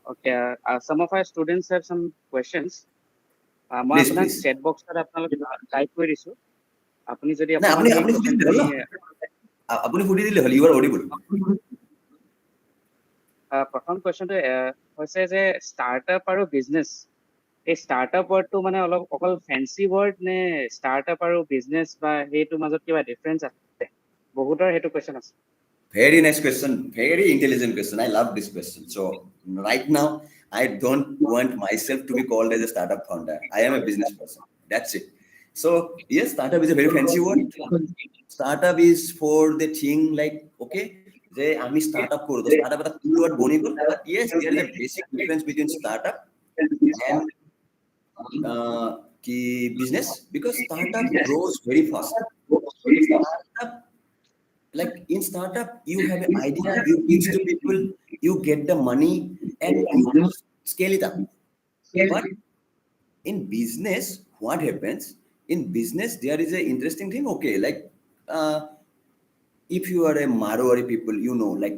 Speaker 1: Okay. Some of our students have some questions. মই
Speaker 3: Please,
Speaker 1: আপোনাক
Speaker 3: please.
Speaker 1: চেট বক্সত আপোনালোক type কৰি দিছো আপুনি যদি
Speaker 3: না,
Speaker 1: আপোনাৰ
Speaker 3: আপুনি সুধি দিলে হ'ল ন? আপুনি সুধি দিলে হ'ল, you are audible.
Speaker 1: প্ৰথম কুৱেশ্যনটো হৈছে যে ষ্টাৰ্টআপ আৰু বিজনেছ এই ষ্টাৰ্টআপ ৱৰ্ডটো মানে অলপ অকল ফেঞ্চি ৱৰ্ড নে ষ্টাৰ্টআপ আৰু বিজনেছ বা সেইটোৰ মাজত কিবা ডিফাৰেঞ্চ আছে বহুতৰ সেইটো কুৱেশ্যন আছে
Speaker 3: Very nice question. Very intelligent question. I love this question. So right now, I don't want myself to be called as a startup founder. I am a business person. That's it. So yes, startup is a very fancy word. Startup is for the thing like, okay, যে আমি startup করব, startup একটা cool word বনি গেল, but yes, there is a basic difference between startup and business, because startup grows very fast. Startup, like in startup, you have an idea, you pitch to people, you get the money, and you scale it up. But in business, what happens? In business, there is an interesting thing. Okay, like if you are a Marwari people, you know, like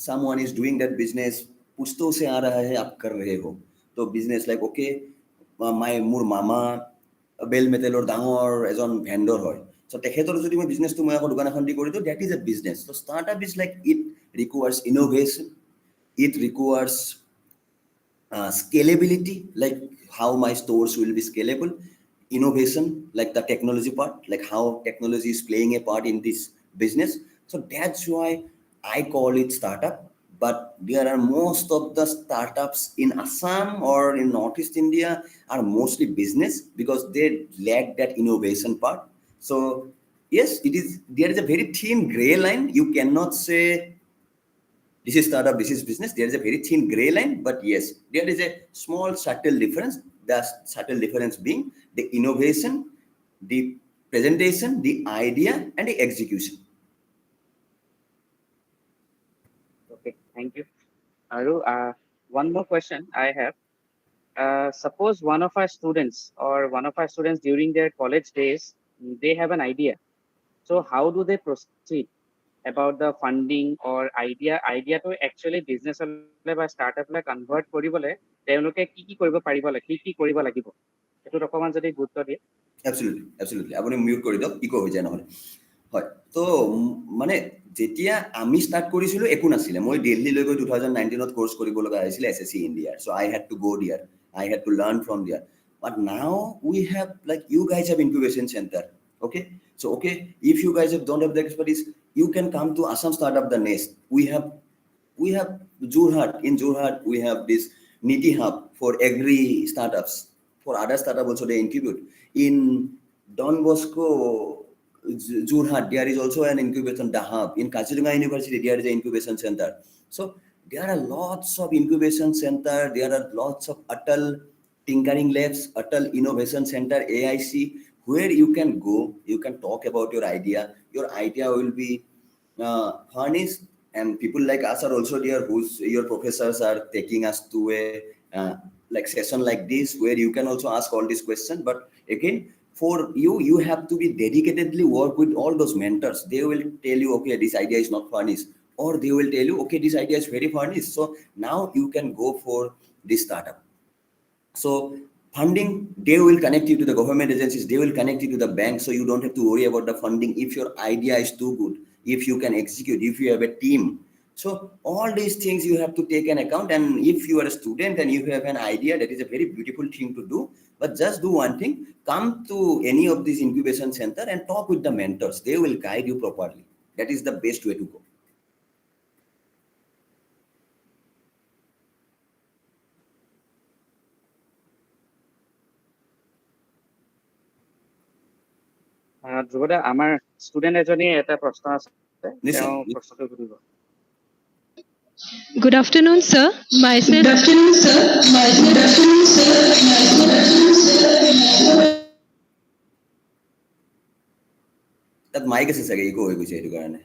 Speaker 3: someone is doing that business, pusto se aa raha hai, aap kar rahe ho. So business like, okay, my মোৰ মামা bell মেটেলৰ ডাঙৰ এজন vendor হয়। So তেখেতৰ যদি মই বিজনেছটো মই আকৌ দোকান এখন দি কৰি দিওঁ, that is a business. So startup is like, it requires innovation, it requires scalability, like how my stores will be scalable, innovation, like the technology part, like how technology is playing a part in this business. So that's why I call it startup. But there are most of the startups in Assam or in Northeast India are mostly business because they lack that innovation part. So yes, there is a very thin gray line. You cannot say this is startup, this is business. There is a very thin gray line, but yes, there is a small subtle difference. the subtle difference being the innovation, the presentation, the idea, and the execution.
Speaker 1: Okay, thank you. Aru, one more question I have. Suppose one of our students during their college days, they have an idea. So how do they proceed about the funding or idea to actually business বা startup লে convert কৰিবলৈ তেওঁলোকে কি কৰিব পাৰিব লাগে কি কৰিব লাগিব এইটো অকমান যদি গুৰুত্ব দিয়ে
Speaker 3: Absolutely. আপুনি মিউট কৰি দিয়ক, ইকো হৈ যায় নহ'লে। হয়, তো মানে যেতিয়া আমি ষ্টাৰ্ট কৰিছিলোঁ একো নাছিলে। মই দিল্লীলৈ গৈ 2019 কোৰ্চ কৰিব লগা হৈছিলে SSC India. So I had to go there. I had to learn from there. But now we have, like, you guys have incubation center. Okay? So, okay, if you guys don't have the expertise, you can come to Assam Startup the Nest. We have Jorhat. In Jorhat, we have this Niti Hub for agri startups. For other startups also they incubate. In Don Bosco, Jorhat, there is also an incubation hub. In Kaziranga University, there is an incubation center. So there are lots of incubation center. There are lots of Atal Tinkering Labs, Atal Innovation Center, AIC, where you can go, you can talk about your idea. Your idea will be furnished, and people like us are also there, your professors are taking us to a like session like this, where you can also ask all these questions. But again, for you have to be dedicatedly work with all those mentors. They will tell you, okay, this idea is not furnished, or they will tell you, okay, this idea is very furnished, so now you can go for this startup. So funding, they will connect you to the government agencies, they will connect you to the bank, so you don't have to worry about the funding if your idea is too good, if you can execute, if you have a team. So all these things you have to take an account. And if you are a student and you have an idea, that is a very beautiful thing to do. But just do one thing, come to any of these incubation center and talk with the mentors. They will guide you properly. That is the best way to go.
Speaker 1: ধ্ৰুৱদা আমাৰ student এজনী এটা প্ৰশ্ন আছে
Speaker 3: নিশ্চয়।
Speaker 1: তেওঁ প্ৰশ্নটো সুধিব
Speaker 7: Good afternoon, sir.
Speaker 3: তাত মাইক আছে চাগে, ইকো হৈ গৈছে এইটো কাৰণে।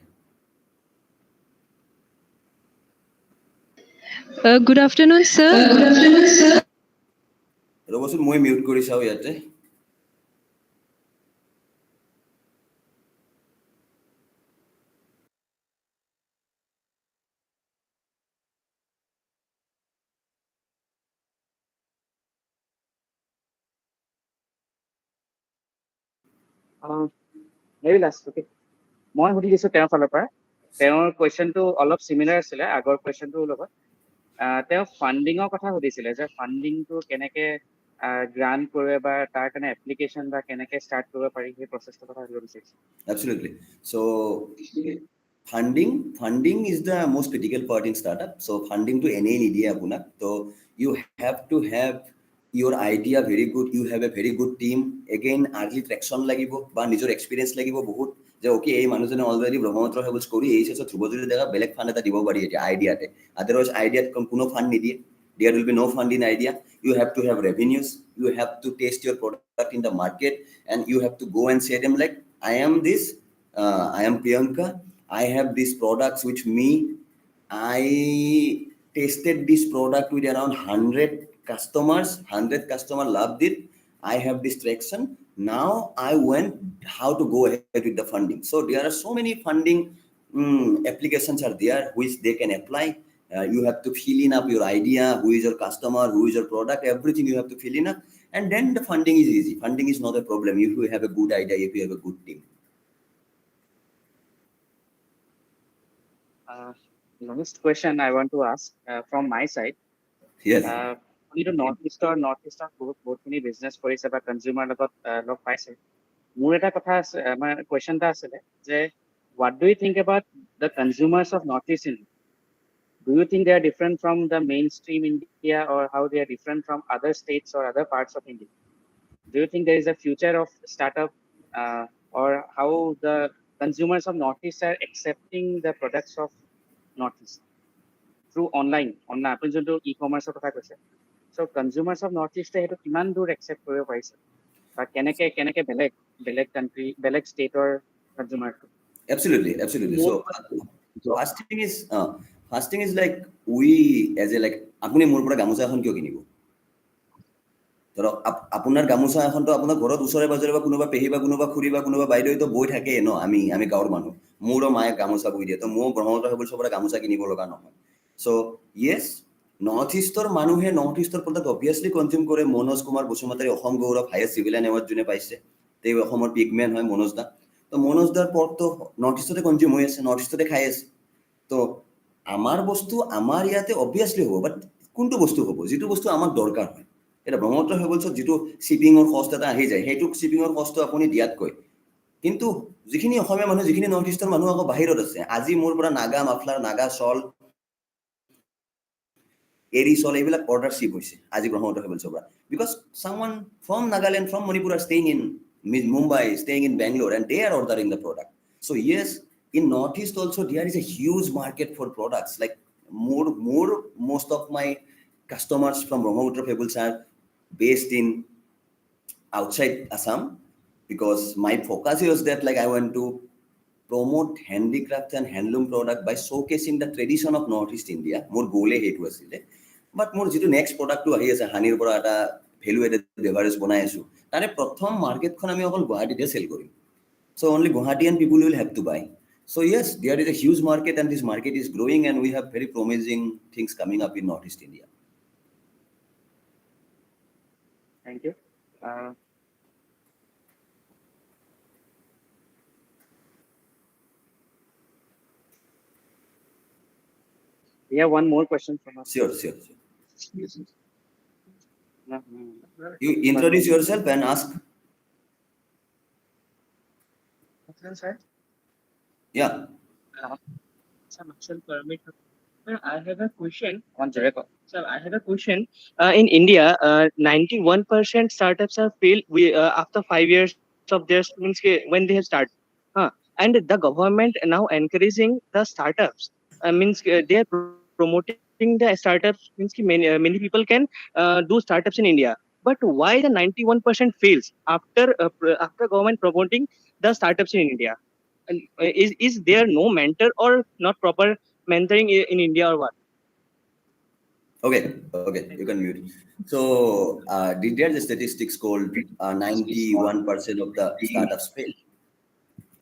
Speaker 7: Good afternoon, sir.
Speaker 3: ৰ'বচোন মই মিউট কৰি চাওঁ ইয়াতে।
Speaker 1: Maybe last, okay. মই সুধি দিছো তেওঁৰ ফালৰ পৰা তেওঁৰ কুৱেশ্যনটো অলপ চিমিলাৰ আছিলে আগৰ কুৱেশ্যনটোৰ লগত তেওঁ ফাণ্ডিঙৰ কথা সুধিছিলে যে ফাণ্ডিংটো কেনেকে গ্ৰান্ট কৰে বা তাৰ কাৰণে এপ্লিকেশ্যন বা কেনেকে ষ্টাৰ্ট কৰিব পাৰি সেই প্ৰচেছটোৰ কথা সুধিব বিচাৰিছে
Speaker 3: Absolutely. So funding is the most critical part in startup. So funding to any idea apuna, so you have to have your idea very good, you have a very good team. Again, early traction lagibo ba nijor experience lagibo bahut je okay ei manujone already Brahmaputra Fables kori ei so Dhruba jodi deka belek fund eta dibo pari eta idea te, otherwise idea kono fund nidiye, there will be no fund in idea. You have to have revenues, you have to test your product in the market, and you have to go and say them like, I am this, I am Priyanka, I have these products which me, I tested this product with around 100 customers, 100 customers loved it, I have this traction, now I went how to go ahead with the funding. So there are so many funding applications are there which they can apply. You have to fill in up your idea, who is your customer, who is your product, everything you have to fill in up, and then the funding is easy. Funding is not a problem if you have a good idea, if you have a good team.
Speaker 1: Next question I want to ask from my side.
Speaker 3: Yes.
Speaker 1: আপুনিতো north ইষ্টৰ বহুতখিনি business কৰিছে বা consumer লগত log পাইছে মোৰ এটা কথা আছে আমাৰ কুৱেশ্যন এটা আছিলে যে what do you think about the consumers of Northeast India? Do you think they are different from the mainstream India, or how they are different from other states or other parts of India? Do you think there is a future of startup, or how the consumers of Northeast are accepting the products of Northeast through online? আপুনি যোনটো e-commerce কথা কৈছে, So consumers of Northeast সেইটো কিমান দূৰ accept কৰিব পাৰিছে বা কেনেকে বেলেগ country বেলেগ stateৰ consumer
Speaker 3: Absolutely. So first thing is like we as a like আপুনি মোৰ পৰা গামোচা এখন কিয় কিনিব? ধৰক আপোনাৰ গামোচা এখনতো আপোনাৰ ঘৰত ওচৰে পাজৰে বা কোনোবা পেহী বা কোনোবা খুৰী বা কোনোবা বাইদেউতো বৈ থাকে ন, আমি গাঁৱৰ মানুহ, মোৰো মায়ে গামোচা বৈ দিয়ে, তো মোৰ ব্ৰহ্মপুত্ৰ ফেবলছৰ পৰা গামোচা কিনিব লগা নহয়। চ' য়েছ, নৰ্থ ইষ্টৰ মানুহে নৰ্থ ইষ্টৰ প্ৰডাক্ট অবভিয়াছলি কনজিউম কৰে। মনোজ কুমাৰ বসুমতাৰী অসম গৌৰৱ হায়েষ্ট চিভিলিয়ান এৱাৰ্ড যোনে পাইছে, তেওঁ অসমৰ পিগমেন হয় মনোজ দা। তো মনোজ দাৰ পৰটো নৰ্থ ইষ্টতে কনজিউম হৈ আছে, নৰ্থ ইষ্টতে খাই আছে। তো আমাৰ বস্তু আমাৰ ইয়াতে অবভিয়াছলি হ'ব, বাট কোনটো বস্তু হ'ব যিটো বস্তু আমাক দৰকাৰ হয়। এটা ব্ৰহ্মপুত্ৰ ফেবলছত যিটো শ্বিপিঙৰ কষ্ট এটা আহি যায়, সেইটো শ্বিপিঙৰ কষ্ট আপুনি দিয়াতকৈ, কিন্তু যিখিনি অসমীয়া মানুহ, যিখিনি নৰ্থ ইষ্টৰ মানুহ আকৌ বাহিৰত আছে, আজি মোৰ পৰা নাগা মাফলাৰ, নাগা শ্বল, এৰি শ্বল এইবিলাক অৰ্ডাৰ শ্বিপ হৈছে আজি ব্ৰহ্মপুত্ৰ ফেবলছৰ পৰা, because someone from Nagaland, from Manipur are staying in Mumbai, staying in Bangalore, and they are ordering the product. So yes, in Northeast also there is a huge market for products. Like most of my customers from Brahmaputra Fables are based in outside Assam, because my focus is that like I want to promote handicraft and handloom product by showcasing the tradition of Northeast India. More goal hetu asile, but more jitu next product to ahi ase hanir pora eta value added beverage banai asu, tare prothom market khon ami okol Guwahati te sell korim. So only Guwahatian people will have to buy. So yes, there is a huge market and this market is growing, and we have very promising things coming up in Northeast India.
Speaker 1: Thank you. We have one more question from us.
Speaker 3: Sure. You introduce yourself and ask.
Speaker 8: Sir?
Speaker 3: Yeah.
Speaker 8: Some actual permit. Sir, I have a question.
Speaker 1: One second.
Speaker 8: Sir, I have a question. In India, 91% startups are failed after 5 years of their means when they have started. And the government now encouraging the startups. Means they are promoting the startups. Means many people can do startups in India. But why the 91% fails after government promoting the startups in India? And is there no mentor or not proper mentoring in India or what?
Speaker 3: Okay, you can mute. So, there are the statistics called 91% of the startups fail.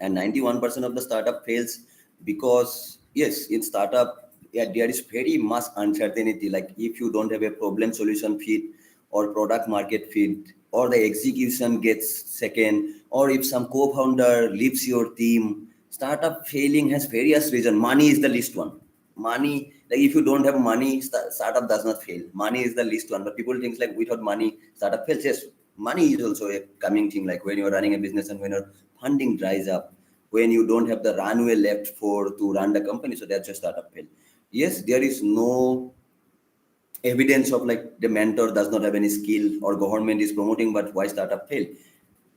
Speaker 3: And 91% of the startup fails because, yes, in startup, yeah, there is very much uncertainty. Like if you don't have a problem solution fit or product market fit, or the execution gets second, or if some co-founder leaves your team, startup failing has various reasons. Money is the least one. Money, like if you don't have money, startup does not fail. Money is the least one, but people think like without money, startup fails. Yes, money is also a coming thing. Like when you're running a business and when your funding dries up, when you don't have the runway left to run the company, so that's a startup fail. Yes, there is no evidence of like the mentor does not have any skill or government is promoting, but why startup fail?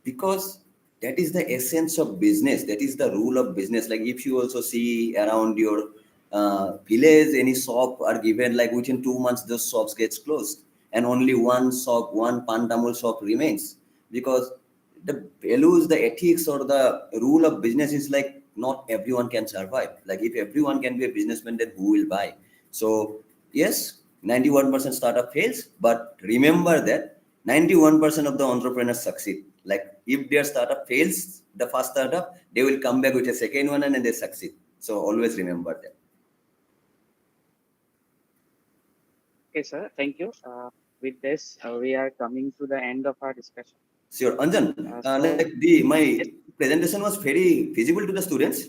Speaker 3: Because that is the essence of business. That is the rule of business. Like if you also see around your village, any shop are given like within 2 months those shops gets closed, and only one shop, one Pandamul shop remains, because the values, the ethics, or the rule of business is like not everyone can survive. Like if everyone can be a businessman, then who will buy? So yes, 91% startup fails, but remember that 91% of the entrepreneurs succeed. Like if their startup fails, the first startup, they will come back with a second one and then they succeed. So always remember that.
Speaker 1: Okay, sir. Thank you. With this, we are coming to the end of our discussion.
Speaker 3: Sure, Anjan. Like my presentation was very visible to the students,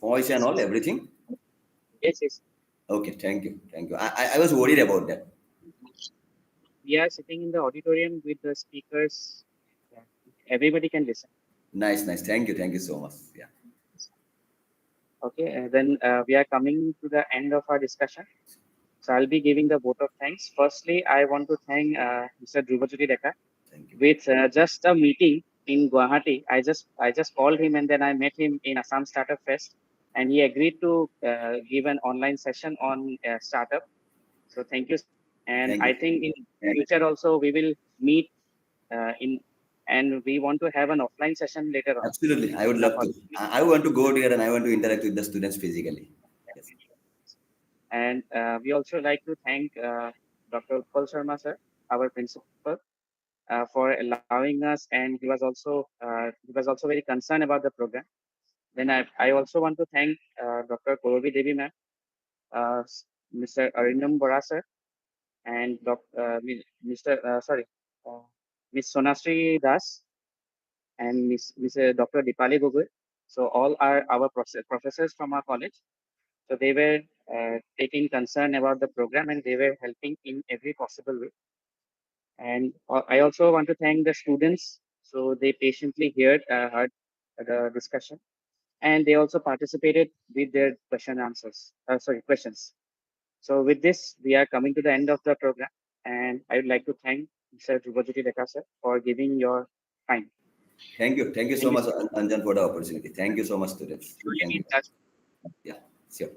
Speaker 3: voice and all, everything.
Speaker 1: Yes.
Speaker 3: Okay, thank you. I was worried about that.
Speaker 1: We are sitting in the auditorium with the speakers. Everybody can listen.
Speaker 3: Nice. Thank you so much. Yeah.
Speaker 1: Okay, then we are coming to the end of our discussion. So I'll be giving the vote of thanks. Firstly, I want to thank Mr. Dhruba Deka.
Speaker 3: Thank you.
Speaker 1: With just a meeting in Guwahati. I just called him and then I met him in Assam Startup Fest, and he agreed to give an online session on startup. So thank you, sir. And
Speaker 3: Thank
Speaker 1: I
Speaker 3: you.
Speaker 1: think in future also we will meet and we want to have an offline session later on.
Speaker 3: Absolutely. I would
Speaker 1: in our
Speaker 3: love to.
Speaker 1: college.
Speaker 3: I want to go there and I want to interact with the students physically. Yes.
Speaker 1: And we also like to thank Dr. Utpal Sharma sir, our principal, for allowing us, and he was also very concerned about the program. Then I also want to thank Dr. Korobi Devi ma'am, uh, Mr. Arindam Bora sir, and Mr. Uh, Miss Sonasri Das, and Miss Dr. Dipali Gogoi. So all are our professors from our college. So they were taking concern about the program, and they were helping in every possible way. And I also want to thank the students. So they patiently heard the discussion, and they also participated with their questions. So with this, we are coming to the end of the program, and I would like to thank Mr. Dhruba Deka sir for giving your time.
Speaker 3: Thank you. Thank you so
Speaker 1: Thank you,
Speaker 3: much,
Speaker 1: sir.
Speaker 3: Anjan, for the opportunity. Thank you so much, students.
Speaker 1: We will
Speaker 3: Thank
Speaker 1: be
Speaker 3: you.
Speaker 1: in touch.
Speaker 3: Yeah, sure.